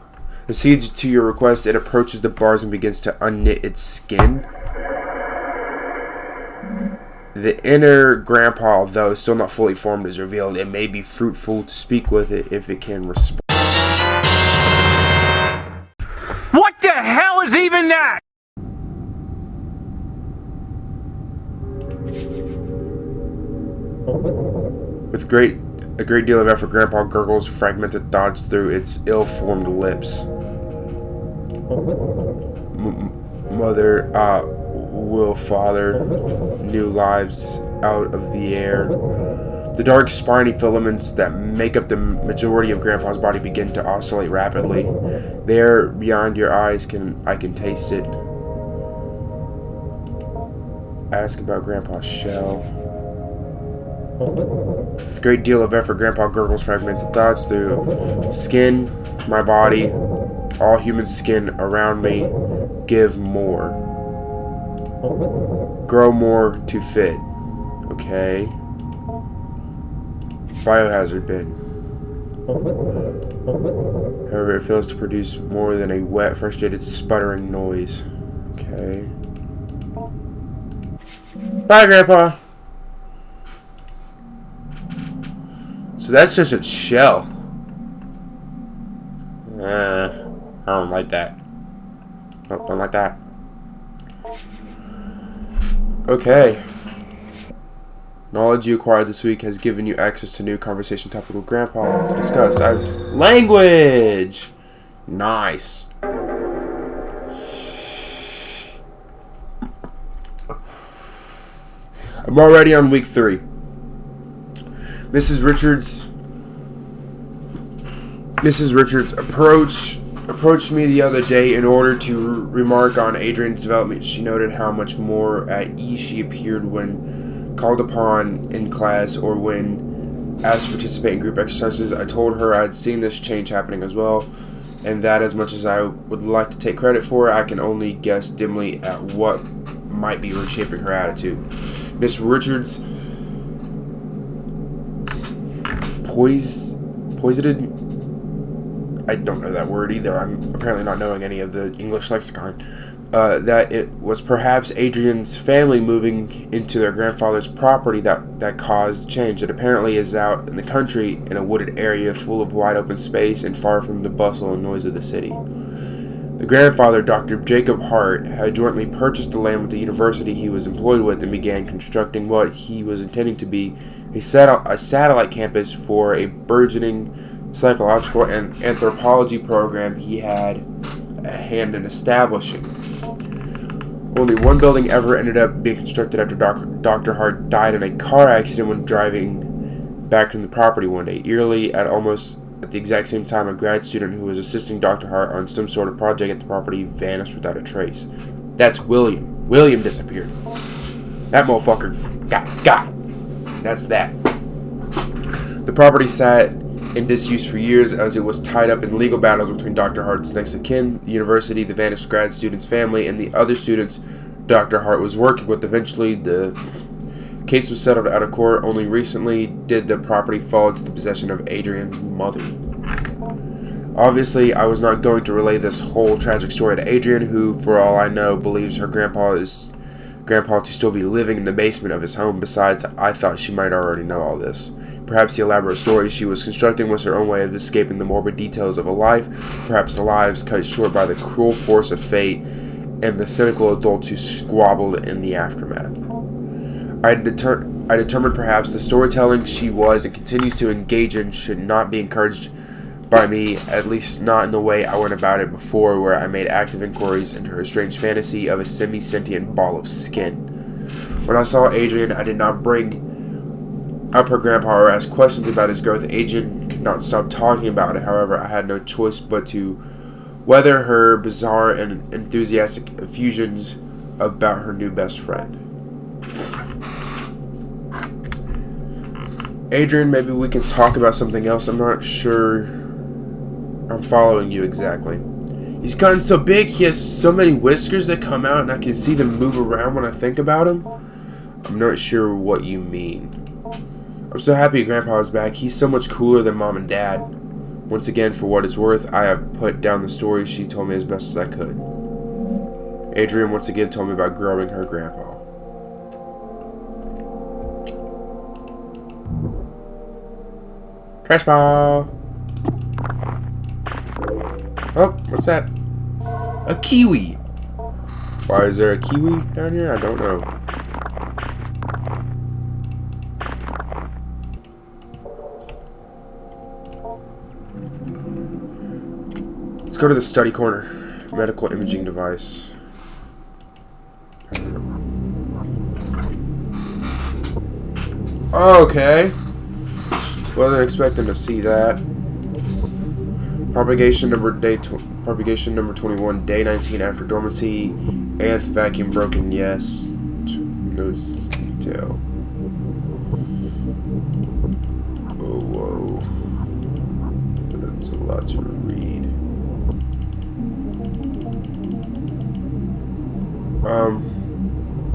Accedes to your request. It approaches the bars and begins to unknit its skin. The inner Grandpa, though still not fully formed, is revealed. It may be fruitful to speak with it if it can respond. What the hell is even that? With a great deal of effort, Grandpa gurgles fragmented thoughts through its ill-formed lips. Mother, will Father, new lives out of the air. The dark spiny filaments that make up the majority of Grandpa's body begin to oscillate rapidly. There, beyond your eyes, I can taste it. Ask about Grandpa's shell. With a great deal of effort, Grandpa gurgles fragmented thoughts through skin, my body, all human skin around me. Give more. Grow more to fit. Okay. Biohazard bin. However, it fails to produce more than a wet, frustrated, sputtering noise. Okay. Bye, Grandpa. So that's just its shell. I don't like that. Nope, don't like that. Okay. Knowledge you acquired this week has given you access to new conversation topic with Grandpa to discuss. Language! Nice. I'm already on week 3. Mrs. Richards approached me the other day in order to remark on Adrian's development. She noted how much more at ease she appeared when called upon in class or when asked to participate in group exercises. I told her I'd seen this change happening as well, and that as much as I would like to take credit for it, I can only guess dimly at what might be reshaping her attitude. Miss Richards posited, I don't know that word either, I'm apparently not knowing any of the English lexicon, that it was perhaps Adrian's family moving into their grandfather's property that caused change. It apparently is out in the country in a wooded area full of wide open space and far from the bustle and noise of the city. The grandfather, Dr. Jacob Hart, had jointly purchased the land with the university he was employed with and began constructing what he was intending to be a satellite campus for a burgeoning psychological and anthropology program he had a hand in establishing. Only one building ever ended up being constructed after Dr. Hart died in a car accident when driving back from the property one day. Eerily, at the exact same time, a grad student who was assisting Dr. Hart on some sort of project at the property vanished without a trace. That's William. William disappeared. That motherfucker got. That's that. The property sat in disuse for years as it was tied up in legal battles between Dr. Hart's next of kin, the university, the vanished grad student's family, and the other students Dr. Hart was working with. Eventually, the case was settled out of court. Only recently did the property fall into the possession of Adrian's mother. Obviously, I was not going to relay this whole tragic story to Adrian, who, for all I know, believes her grandpa to still be living in the basement of his home. Besides, I thought she might already know all this. Perhaps the elaborate story she was constructing was her own way of escaping the morbid details of a life, perhaps the lives cut short by the cruel force of fate and the cynical adults who squabbled in the aftermath. I determined perhaps the storytelling she was and continues to engage in should not be encouraged by me, at least not in the way I went about it before, where I made active inquiries into her strange fantasy of a semi-sentient ball of skin. When I saw Adrian, I did not bring up her grandpa or ask questions about his growth. Adrian could not stop talking about it. However, I had no choice but to weather her bizarre and enthusiastic effusions about her new best friend. Adrian, maybe we can talk about something else. I'm not sure I'm following you exactly. He's gotten so big, he has so many whiskers that come out and I can see them move around when I think about him. I'm not sure what you mean. I'm so happy Grandpa is back. He's so much cooler than Mom and Dad. Once again, for what it's worth, I have put down the story she told me as best as I could. Adrian once again told me about growing her grandpa. Trash ball! Oh, what's that? A kiwi! Why is there a kiwi down here? I don't know. Let's go to the study corner. Medical imaging device. Okay. Wasn't expecting to see that. Propagation number 21, day 19 after dormancy. Nth vacuum broken, yes. No detail. Oh, whoa. That's a lot to read.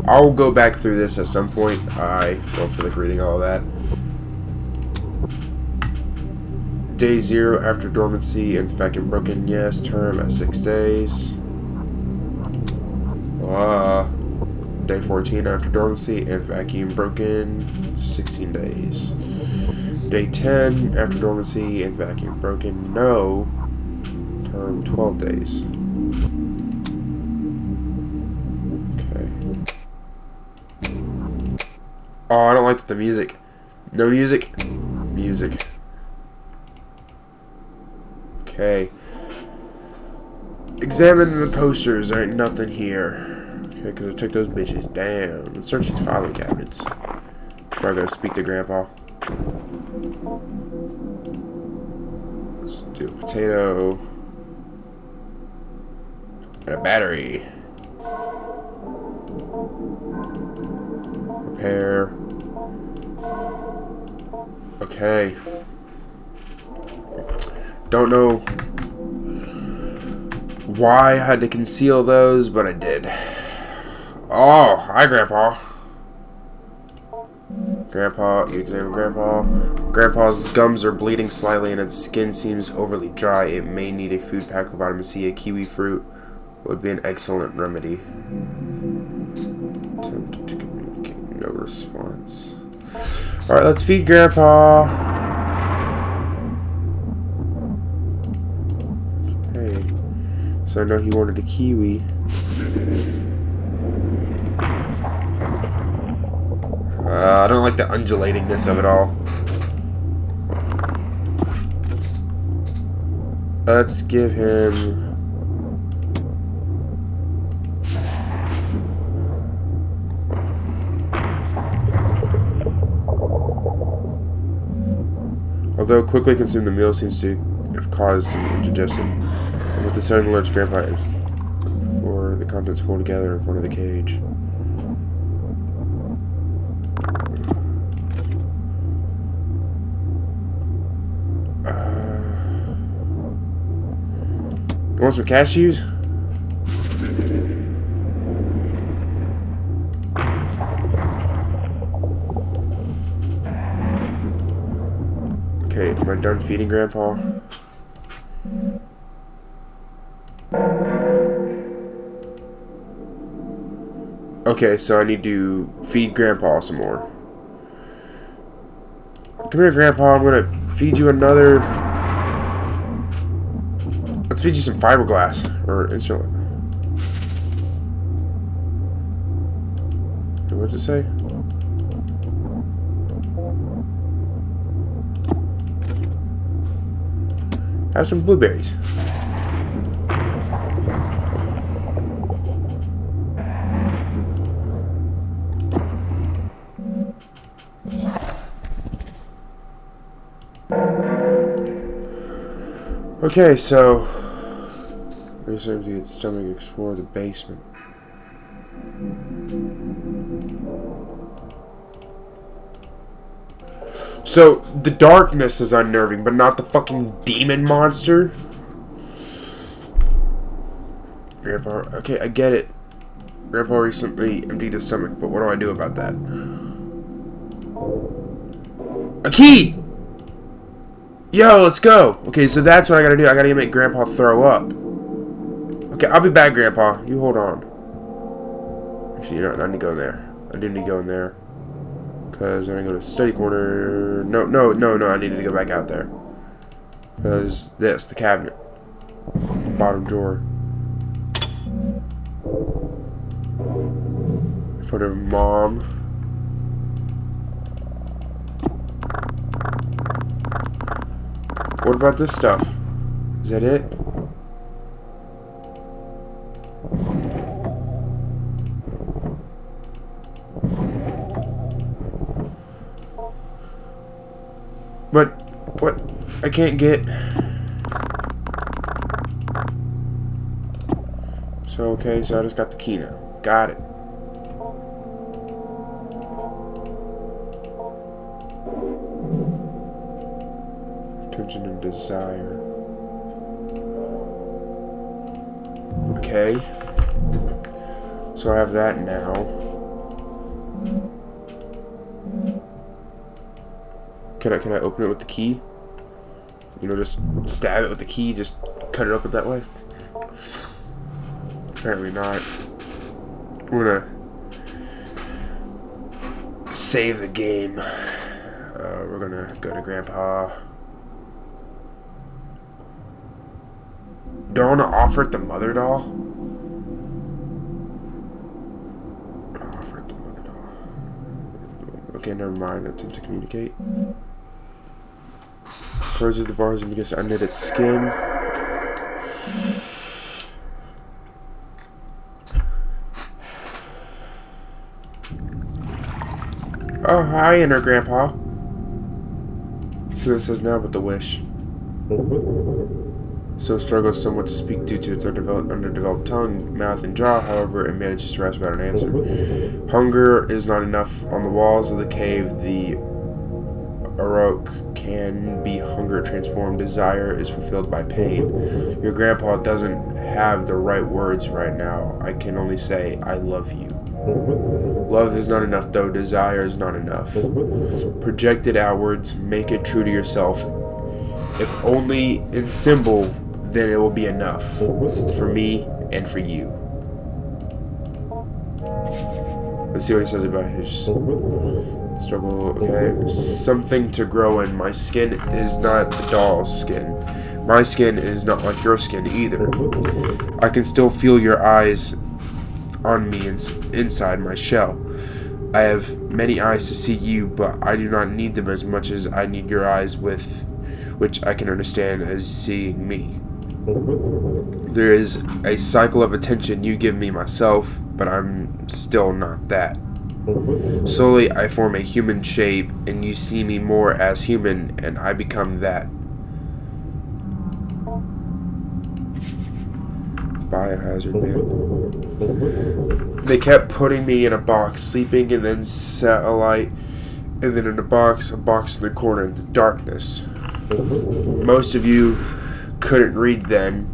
I'll go back through this at some point. I don't feel like reading all that. Day 0 after dormancy and vacuum broken, yes. Term at 6 days. Day 14 after dormancy and vacuum broken, 16 days. Day 10 after dormancy and vacuum broken, no. Term 12 days. Oh, I don't like the music. No music. Music. Okay. Examine the posters. There ain't nothing here. Okay, because I took those bitches down. Let's search these filing cabinets. Before I go speak to Grandpa. Let's do a potato. And a battery. Repair. Okay. Don't know why I had to conceal those, but I did. Oh, hi, Grandpa. Grandpa, you examine Grandpa. Grandpa's gums are bleeding slightly and his skin seems overly dry. It may need a food pack of vitamin C. A kiwi fruit would be an excellent remedy. Attempt to communicate. No response. Alright, let's feed Grandpa. Okay. So I know he wanted a kiwi. I don't like the undulatingness of it all. Let's give him... Although quickly consume the meal seems to have caused some indigestion. And with the sudden lurch, Grandpa for the contents pulled together in front of the cage. You want some cashews? Okay, am I done feeding Grandpa? Okay, so I need to feed Grandpa some more. Come here, Grandpa. I'm gonna feed you another... Let's feed you some fiberglass. Or insulin. What does it say? Have some blueberries. Okay, so research the stomach, explore the basement. So the darkness is unnerving, but not the fucking demon monster. Grandpa, okay, I get it. Grandpa recently emptied his stomach, but what do I do about that? A key! Yo, let's go! Okay, so that's what I gotta do. I gotta make Grandpa throw up. Okay, I'll be back, Grandpa. You hold on. Actually, you know what? I need to go in there. I do need to go in there. Because then I go to the study corner. No, I needed to go back out there. Because this, the cabinet. Bottom drawer. Photo of Mom. What about this stuff? Is that it? But, what? I can't get... So, okay, so I just got the key now. Got it. Attention and desire. Okay. So I have that now. Can I open it with the key? You know, just stab it with the key, just cut it open that way? Apparently not. We're gonna save the game. We're gonna go to Grandpa. Do I want to offer it the mother doll? Offer it the mother doll. Okay, never mind. Attempt to communicate. Closes the bars and begins to unknit its skin. Oh, hi, inner grandpa. Let's see what it says now about the wish. So struggles somewhat to speak due to its underdeveloped tongue, mouth, and jaw. However, it manages to rasp out an answer. Hunger is not enough. On the walls of the cave, the Arok can be hunger transformed. Desire is fulfilled by pain. Your grandpa doesn't have the right words right now. I can only say, I love you. Love is not enough, though. Desire is not enough. Project it outwards. Make it true to yourself. If only in symbol, then it will be enough. For me and for you. Let's see what he says about his struggle. Okay. Something to grow in. My skin is not the doll's skin. My skin is not like your skin either. I can still feel your eyes on me inside my shell. I have many eyes to see you, but I do not need them as much as I need your eyes, with which I can understand as seeing me. There is a cycle of attention you give me myself, but I'm still not that. Slowly I form a human shape, and you see me more as human, and I become that. Biohazard, man. They kept putting me in a box, sleeping, and then satellite, and then in a box in the corner in the darkness. Most of you couldn't read then.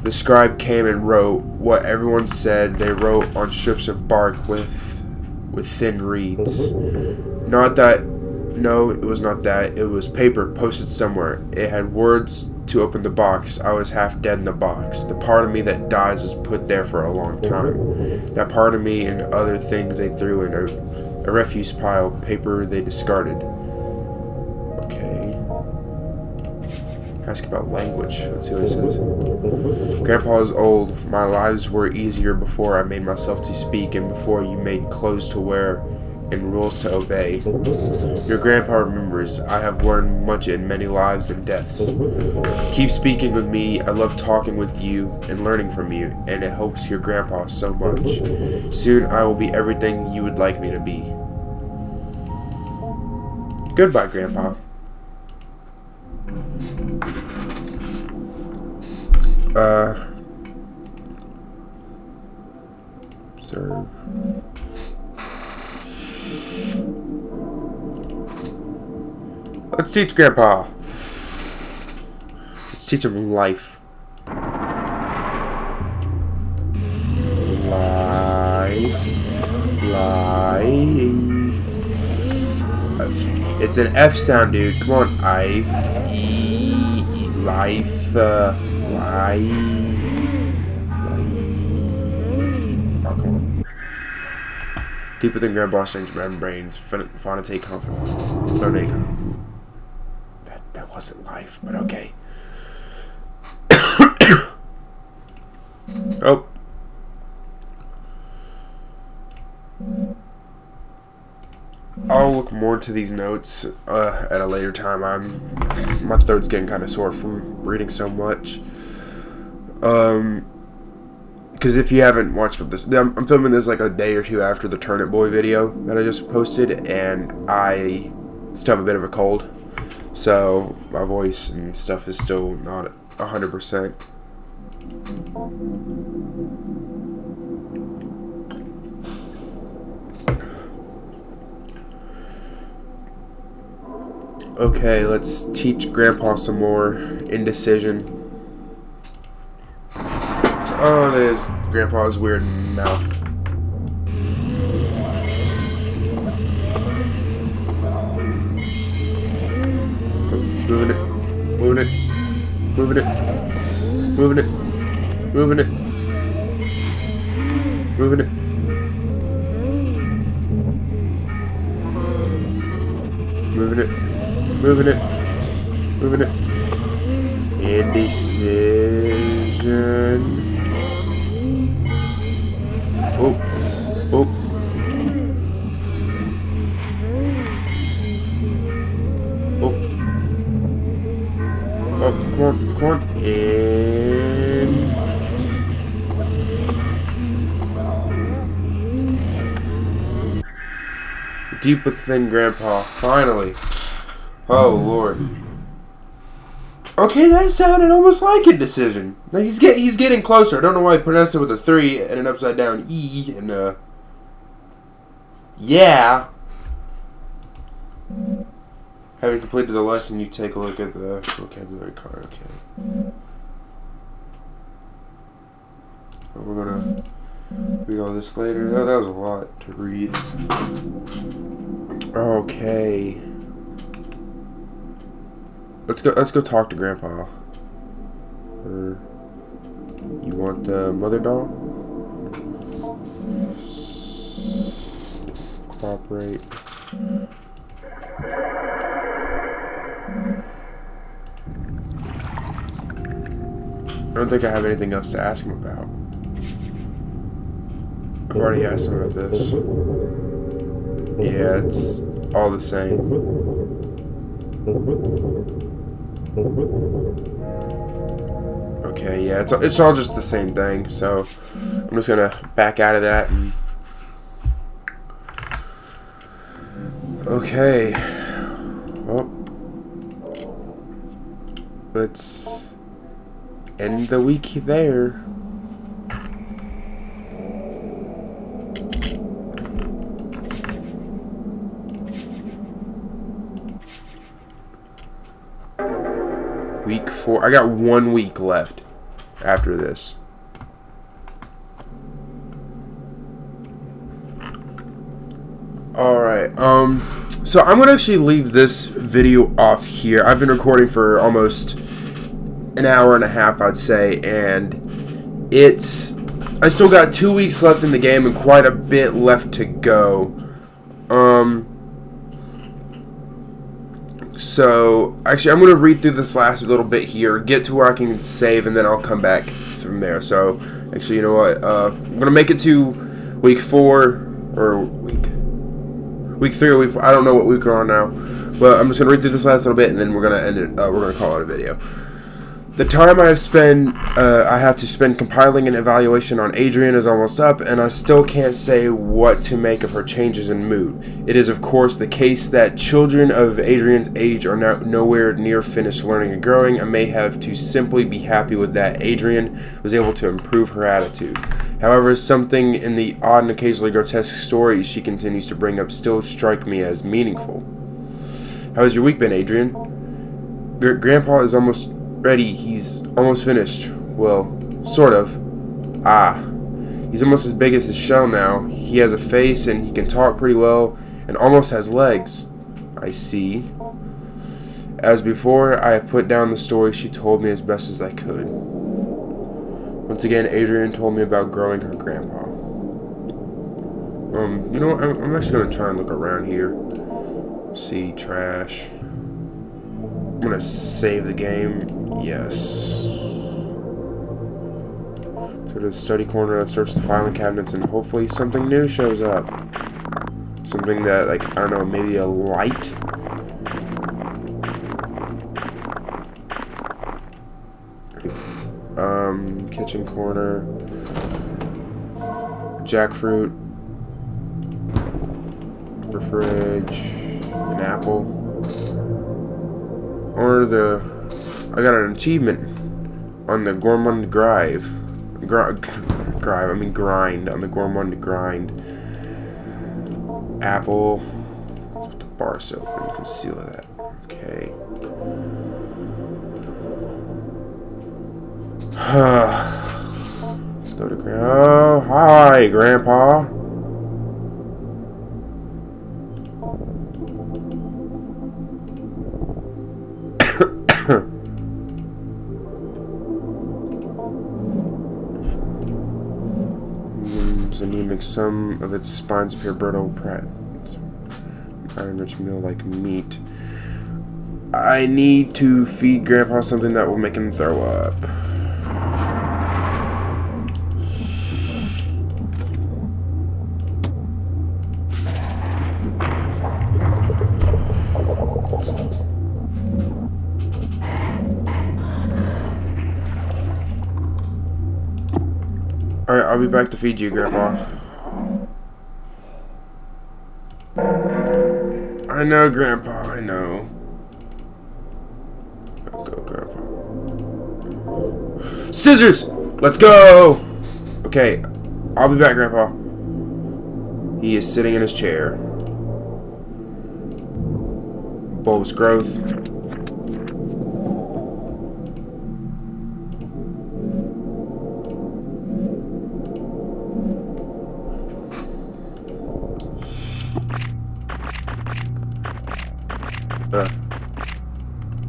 The scribe came and wrote what everyone said. They wrote on strips of bark with thin reeds. No, it was not that. It was paper posted somewhere. It had words to open the box. I was half dead in the box. The part of me that dies was put there for a long time. That part of me and other things they threw in a refuse pile. Paper they discarded. Okay. Ask about language. Let's see what it says. Grandpa is old. My lives were easier before I made myself to speak and before you made clothes to wear and rules to obey. Your grandpa remembers. I have learned much in many lives and deaths. Keep speaking with me. I love talking with you and learning from you, and it helps your grandpa so much. Soon I will be everything you would like me to be. Goodbye, Grandpa. Observe. Let's teach Grandpa. Let's teach him life. Life. It's an F sound, dude. Come on. Life. Life. Oh, come on. Deep within Grandpa's strange membranes, phonetic phonate. That wasn't life, but okay. Oh. I'll look more into these notes at a later time. My throat's getting kind of sore from reading so much. Because if you haven't watched this, I'm filming this like a day or two after the Turnip Boy video that I just posted, and I still have a bit of a cold, so my voice and stuff is still not 100%. Okay, let's teach Grandpa some more indecision. Oh, there's Grandpa's weird mouth. Oh, he's moving it. Moving it. Moving it. Moving it. Moving it. Moving it. Moving it. Moving it. Moving it. Indecision. Oh. Oh. Oh, come on, come on. And... deep within Grandpa. Finally. Oh, Lord. Okay, that sounded almost like a decision. He's getting closer. I don't know why I pronounced it with a 3 and an upside down E and yeah. Having completed the lesson, you take a look at the vocabulary card. Okay. We're gonna read all this later. Oh, that was a lot to read. Okay. Let's go talk to Grandpa. Or you want the mother doll? Cooperate. I don't think I have anything else to ask him about. I've already asked him about this. Yeah, it's all the same. Okay, yeah, it's all just the same thing, so I'm just gonna back out of that and... Okay. Well, let's end the week there. Week 4. I got 1 week left after this. Alright, so I'm going to actually leave this video off here. I've been recording for almost an hour and a half, I'd say, and I still got 2 weeks left in the game and quite a bit left to go. So, actually, I'm going to read through this last little bit here, get to where I can save, and then I'll come back from there. So, actually, you know what, I'm going to make it to week 4, or week 3 or week 4, I don't know what week we're on now, but I'm just going to read through this last little bit, and then we're going to end it, we're going to call it a video. The time I have to spend compiling an evaluation on Adrian is almost up, and I still can't say what to make of her changes in mood. It is, of course, the case that children of Adrian's age are nowhere near finished learning and growing. I may have to simply be happy with that Adrian was able to improve her attitude. However, something in the odd and occasionally grotesque stories she continues to bring up still strike me as meaningful. How has your week been, Adrian? Grandpa is almost ready. He's almost finished. Well, sort of. He's almost as big as his shell now. He has a face and he can talk pretty well and almost has legs. I see. As before, I have put down the story she told me as best as I could. Once again, Adrian told me about growing her grandpa. You know what? I'm actually going to try and look around here. See, trash. I'm going to save the game. Yes. Go to the study corner, let's search the filing cabinets, and hopefully something new shows up. Something that, like, I don't know, maybe a light? Kitchen corner. Jackfruit. Fridge. An apple. I got an achievement on the Gourmand Grind. Grind. On the Gourmand Grind. Apple. Put the bar soap and conceal that. Okay. Let's go to Grandpa. Oh, hi, Grandpa. Anemic, some of its spines appear brittle, iron-rich meal like meat. I need to feed Grandpa something that will make him throw up. I'll be back to feed you, Grandpa. I know, Grandpa, I know. Go, Grandpa. Scissors! Let's go! Okay, I'll be back, Grandpa. He is sitting in his chair. Bulbous growth.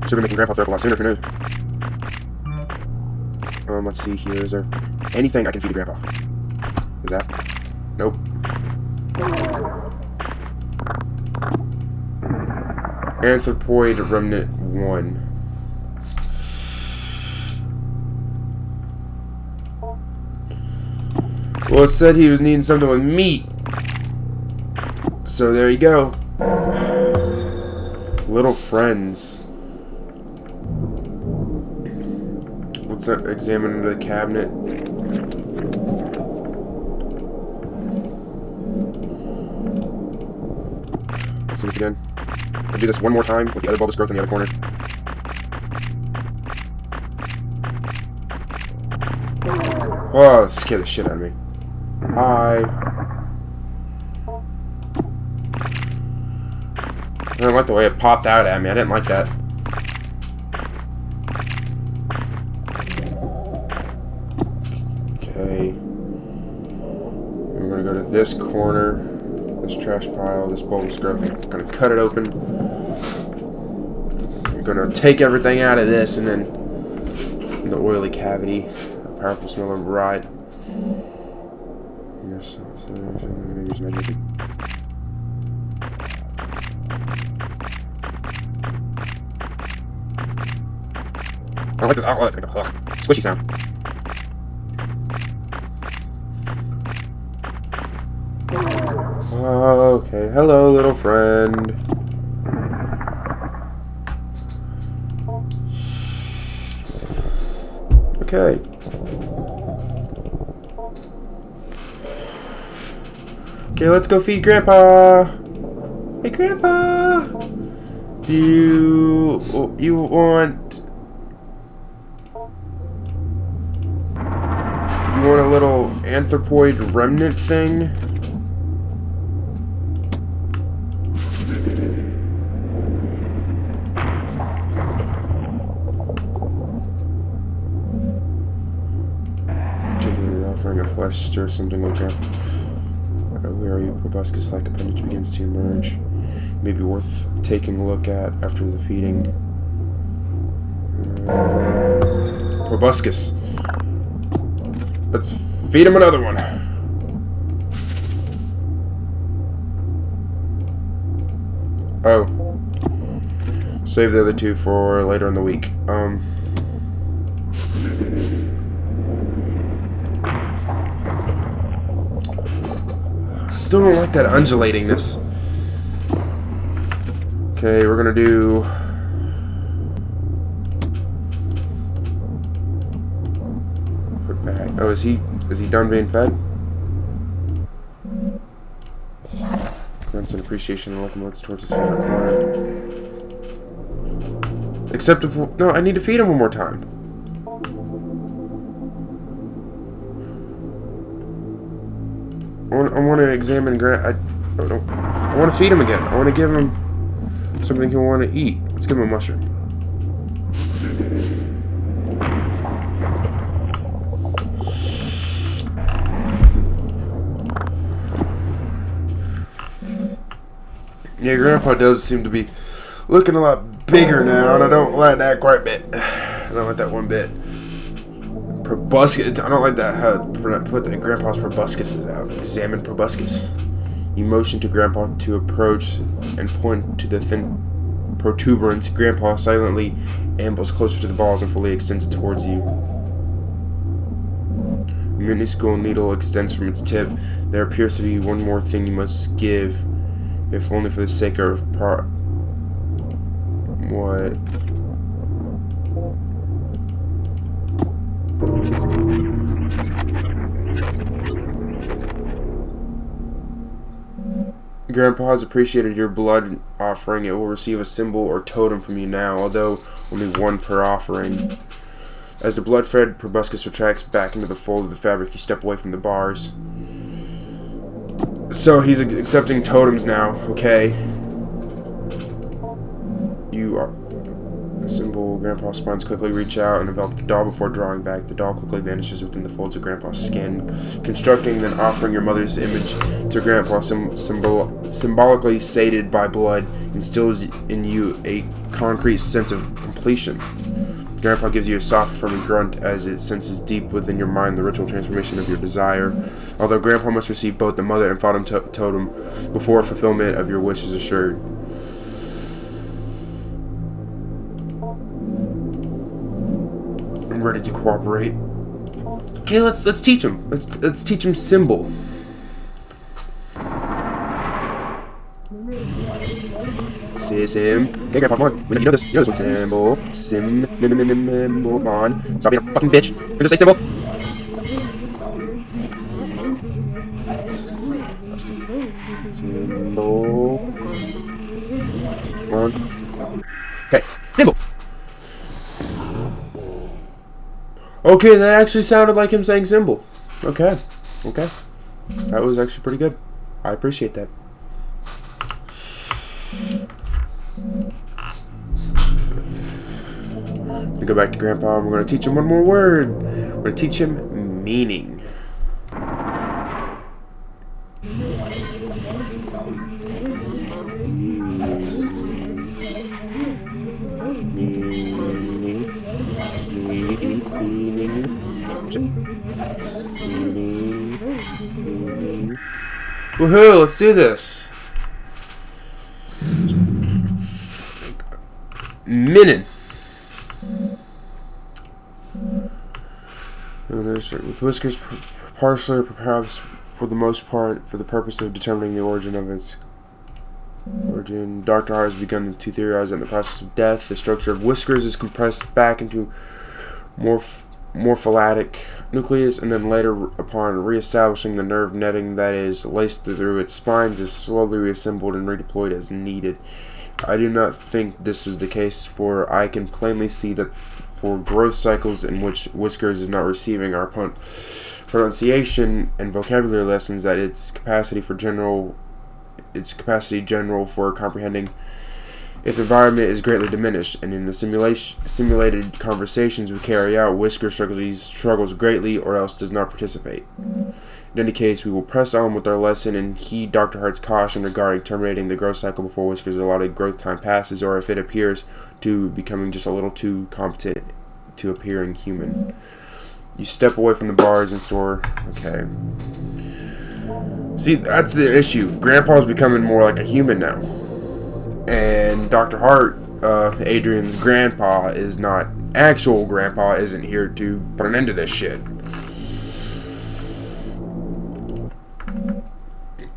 Should be making Grandpa throw up a lot sooner. Who knew? Let's see here. Is there anything I can feed to Grandpa? Is that? Nope. Anthropoid Remnant 1. Well, it said he was needing something with meat. So there you go. Little friends. Let's examine into the cabinet. Let's do this again. I'll do this one more time with the other bulbous growth in the other corner. Oh, that scared the shit out of me. Hi. I didn't like the way it popped out at me. I didn't like that. Okay. We're gonna go to this corner, this trash pile, this bulbous growth. I'm gonna cut it open. I'm gonna take everything out of this, and then in the oily cavity, a powerful smell of rot. Here's some medication. I don't like the squishy sound. Okay, hello, little friend. Okay. Okay, let's go feed Grandpa. Hey, Grandpa. Do you want... You want a little anthropoid remnant thing? Particularly offering a flesh stir, something like that. Where your proboscis-like appendage begins to emerge. May be worth taking a look at after the feeding. Proboscis. Let's feed him another one. Oh. Save the other two for later in the week. Still don't like that undulatingness. Okay, we're gonna do... Put back. Oh, is he done being fed? Grunts an appreciation and locomotes towards his favorite corner. Except if... No, I need to feed him one more time. I want to examine I want to feed him again. I want to give him something he'll want to eat. Let's give him a mushroom. Yeah, Grandpa does seem to be looking a lot bigger now, and I don't like that quite a bit. I don't like that one bit. Proboscis. I don't like that how put that Grandpa's proboscis is out. Examine proboscis. You motion to Grandpa to approach and point to the thin protuberance. Grandpa silently ambles closer to the balls and fully extends it towards you. A minuscule needle extends from its tip. There appears to be one more thing you must give, if only for the sake of what? Grandpa has appreciated your blood offering. It will receive a symbol or totem from you now, although only one per offering. As the blood-fed proboscis retracts back into the fold of the fabric, you step away from the bars. So he's accepting totems now, okay? You are... A symbol. Grandpa's spines quickly reach out and envelop the doll before drawing back. The doll quickly vanishes within the folds of Grandpa's skin. Constructing, then offering your mother's image to Grandpa, symbolically sated by blood, instills in you a concrete sense of completion. Grandpa gives you a soft, affirming grunt as it senses deep within your mind the ritual transformation of your desire. Although Grandpa must receive both the mother and father totem before fulfillment of your wish is assured. I'm ready to cooperate. Okay, let's teach him. Let's teach him symbol. Sim. Okay, Grandpa, come on. You know this. You know this one. Symbol. Symbol. Come on. Stop being a fucking bitch. You're just say symbol. Symbol. Come on. Okay. Symbol. Okay, that actually sounded like him saying symbol. Okay. Okay. That was actually pretty good. I appreciate that. We go back to Grandpa and we're going to teach him one more word. We're going to teach him meaning. Meaning. Woohoo, let's do this. Minin. With whiskers partially or perhaps for the most part for the purpose of determining the origin of its origin. Dr. Hart has begun to theorize that in the process of death, the structure of whiskers is compressed back into morpholytic nucleus, and then later upon re-establishing the nerve netting that is laced through its spines is slowly reassembled and redeployed as needed. I do not think this is the case, for I can plainly see that for growth cycles in which whiskers is not receiving our pronunciation and vocabulary lessons, that its capacity general for comprehending its environment is greatly diminished, and in the simulated conversations we carry out, Whisker struggles greatly or else does not participate. In any case, we will press on with our lesson and heed Dr. Hart's caution regarding terminating the growth cycle before Whisker's allotted growth time passes, or if it appears to becoming just a little too competent to appearing human. You step away from the bars and store. Okay. See, that's the issue. Grandpa's becoming more like a human now. And Dr. Hart, Adrian's grandpa, is not actual grandpa, isn't here to put an end to this shit.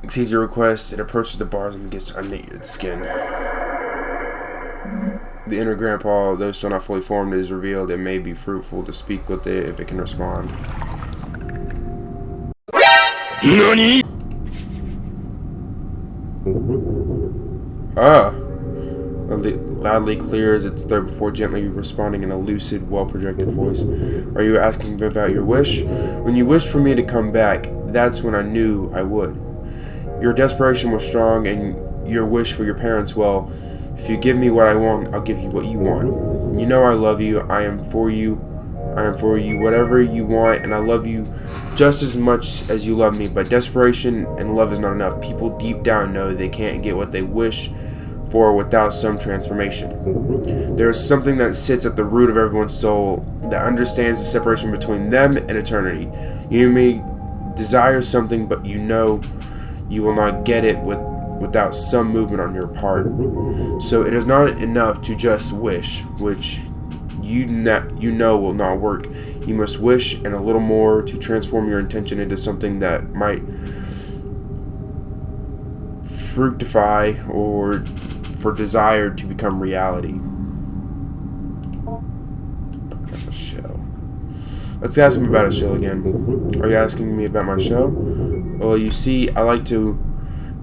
Exceeds your request, it approaches the bars and gets under its skin. The inner grandpa, though still not fully formed, is revealed. It may be fruitful to speak with it if it can respond. NANI? Loudly clears its throat before gently responding in a lucid, well-projected voice. Are you asking about your wish? When you wished for me to come back, that's when I knew I would. Your desperation was strong, and your wish for your parents, well, if you give me what I want, I'll give you what you want. You know I love you. I am for you. Whatever you want, and I love you just as much as you love me. But desperation and love is not enough. People deep down know they can't get what they wish for without some transformation. There is something that sits at the root of everyone's soul that understands the separation between them and eternity. You may desire something, but you know you will not get it without some movement on your part. So it is not enough to just wish, which you know will not work. You must wish and a little more to transform your intention into something that might fructify or for desire to become reality. A show. Let's ask him about a show again. Are you asking me about my show? Well, you see, I like to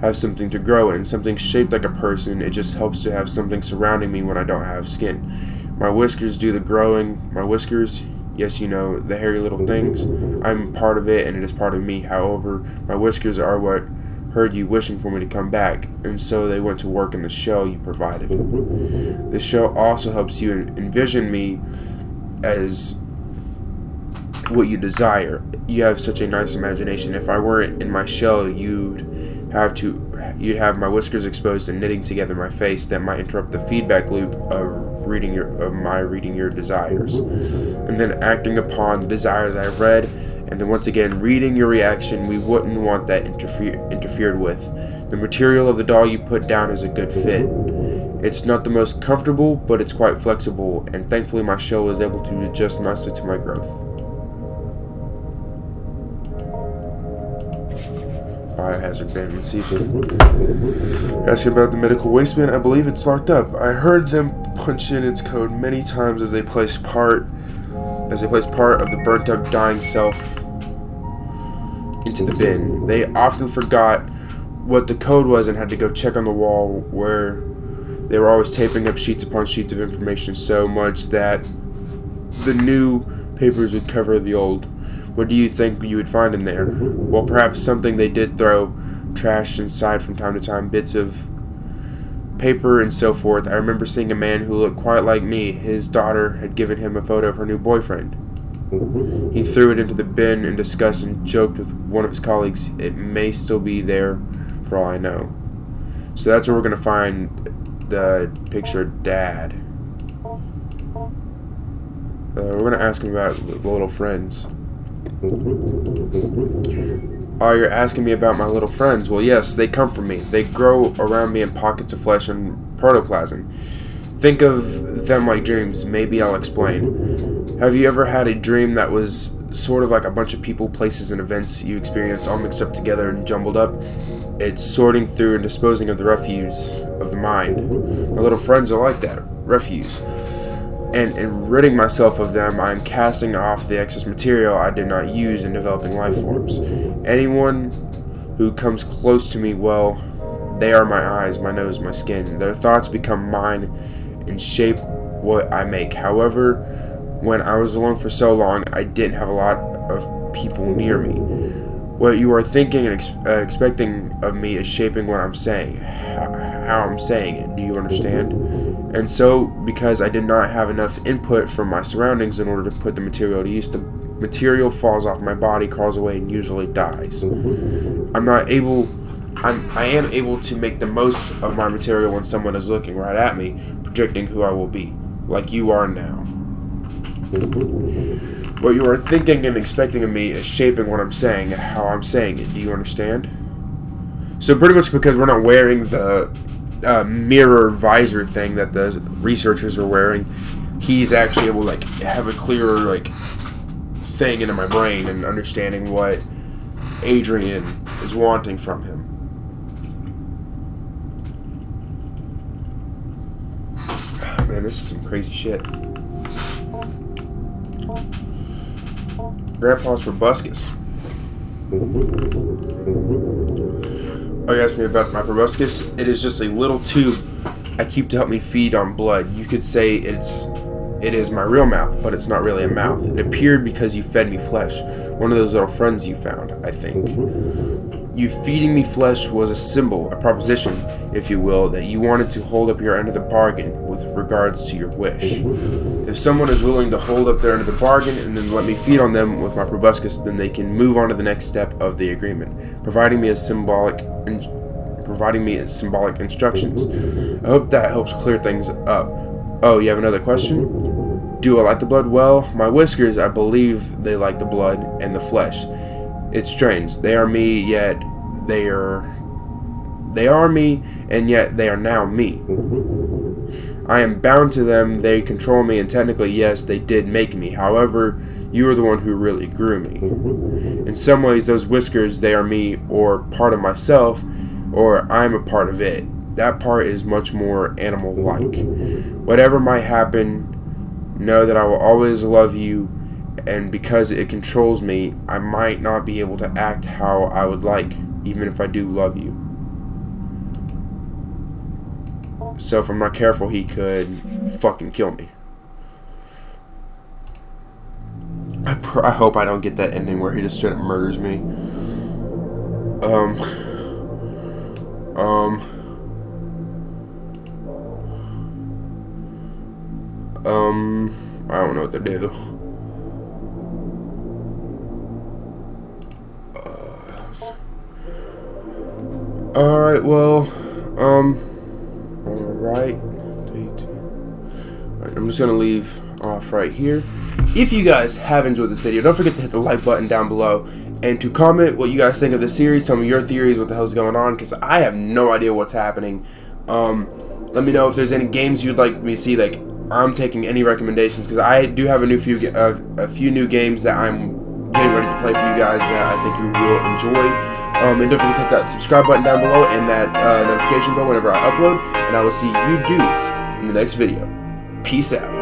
have something to grow in, something shaped like a person. It just helps to have something surrounding me when I don't have skin. My whiskers do the growing. My whiskers, yes, you know, the hairy little things. I'm part of it, and it is part of me. However, my whiskers are what heard you wishing for me to come back, and so they went to work in the shell you provided. The shell also helps you envision me as what you desire. You have such a nice imagination. If I weren't in my shell, you'd have my whiskers exposed and knitting together my face. That might interrupt the feedback loop of reading your desires, and then acting upon the desires I read, and then once again reading your reaction. We wouldn't want that interfered with. The material of the doll you put down is a good fit. It's not the most comfortable, but it's quite flexible, and thankfully my shell was able to adjust nicely to my growth. Biohazard bin. Let's see if asking about the medical waste bin. I believe it's locked up. I heard them punch in its code many times as they placed part of the burnt up dying self into the bin. They often forgot what the code was and had to go check on the wall, where they were always taping up sheets upon sheets of information, so much that the new papers would cover the old. What do you think you would find in there? Well, perhaps something they did throw trash inside from time to time, bits of paper and so forth. I remember seeing a man who looked quite like me. His daughter had given him a photo of her new boyfriend. He threw it into the bin in disgust and joked with one of his colleagues, "It may still be there for all I know." So that's where we're going to find the picture of Dad. We're going to ask him about the little friends. Oh, you're asking me about my little friends. Well, yes, they come from me. They grow around me in pockets of flesh and protoplasm. Think of them like dreams. Maybe I'll explain. Have you ever had a dream that was sort of like a bunch of people, places, and events you experienced all mixed up together and jumbled up? It's sorting through and disposing of the refuse of the mind. My little friends are like that. Refuse. And in ridding myself of them, I am casting off the excess material I did not use in developing life forms. Anyone who comes close to me, well, they are my eyes, my nose, my skin. Their thoughts become mine and shape what I make. However, when I was alone for so long, I didn't have a lot of people near me. What you are thinking and expecting of me is shaping what I'm saying, how I'm saying it. Do you understand? And so, because I did not have enough input from my surroundings in order to put the material to use, the material falls off my body, crawls away, and usually dies. I am able to make the most of my material when someone is looking right at me, projecting who I will be, like you are now. What you are thinking and expecting of me is shaping what I'm saying, how I'm saying it. Do you understand? So pretty much because we're not wearing the mirror visor thing that the researchers were wearing, he's actually able to have a clearer thing into my brain and understanding what Adrian is wanting from him. Man, this is some crazy shit. Grandpa's proboscis. Oh, you asked me about my proboscis? It is just a little tube I keep to help me feed on blood. You could say it is my real mouth, but it's not really a mouth. It appeared because you fed me flesh. One of those little friends you found, I think. You feeding me flesh was a symbol, a proposition, if you will, that you wanted to hold up your end of the bargain with regards to your wish. If someone is willing to hold up their end of the bargain and then let me feed on them with my proboscis, then they can move on to the next step of the agreement, providing me symbolic instructions. I hope that helps clear things up. Oh, you have another question? Do I like the blood? Well, my whiskers, I believe they like the blood and the flesh. It's strange. They are me, yet they are me, and yet they are now me. I am bound to them. They control me, and technically, yes, they did make me. However, you are the one who really grew me. In some ways, those whiskers, they are me, or part of myself, or I'm a part of it. That part is much more animal-like. Whatever might happen, know that I will always love you, and because it controls me, I might not be able to act how I would like, even if I do love you. So if I'm not careful, he could fucking kill me. I hope I don't get that ending where he just straight up murders me. I don't know what to do. Alright, well, alright. I'm just gonna leave off right here. If you guys have enjoyed this video, don't forget to hit the like button down below and to comment what you guys think of the series. Tell me your theories, what the hell's going on, because I have no idea what's happening. Let me know if there's any games you'd like me to see. Like, I'm taking any recommendations, because I do have a few new games that I'm getting ready to play for you guys that I think you will enjoy. And don't forget to hit that subscribe button down below and that notification bell whenever I upload. And I will see you dudes in the next video. Peace out.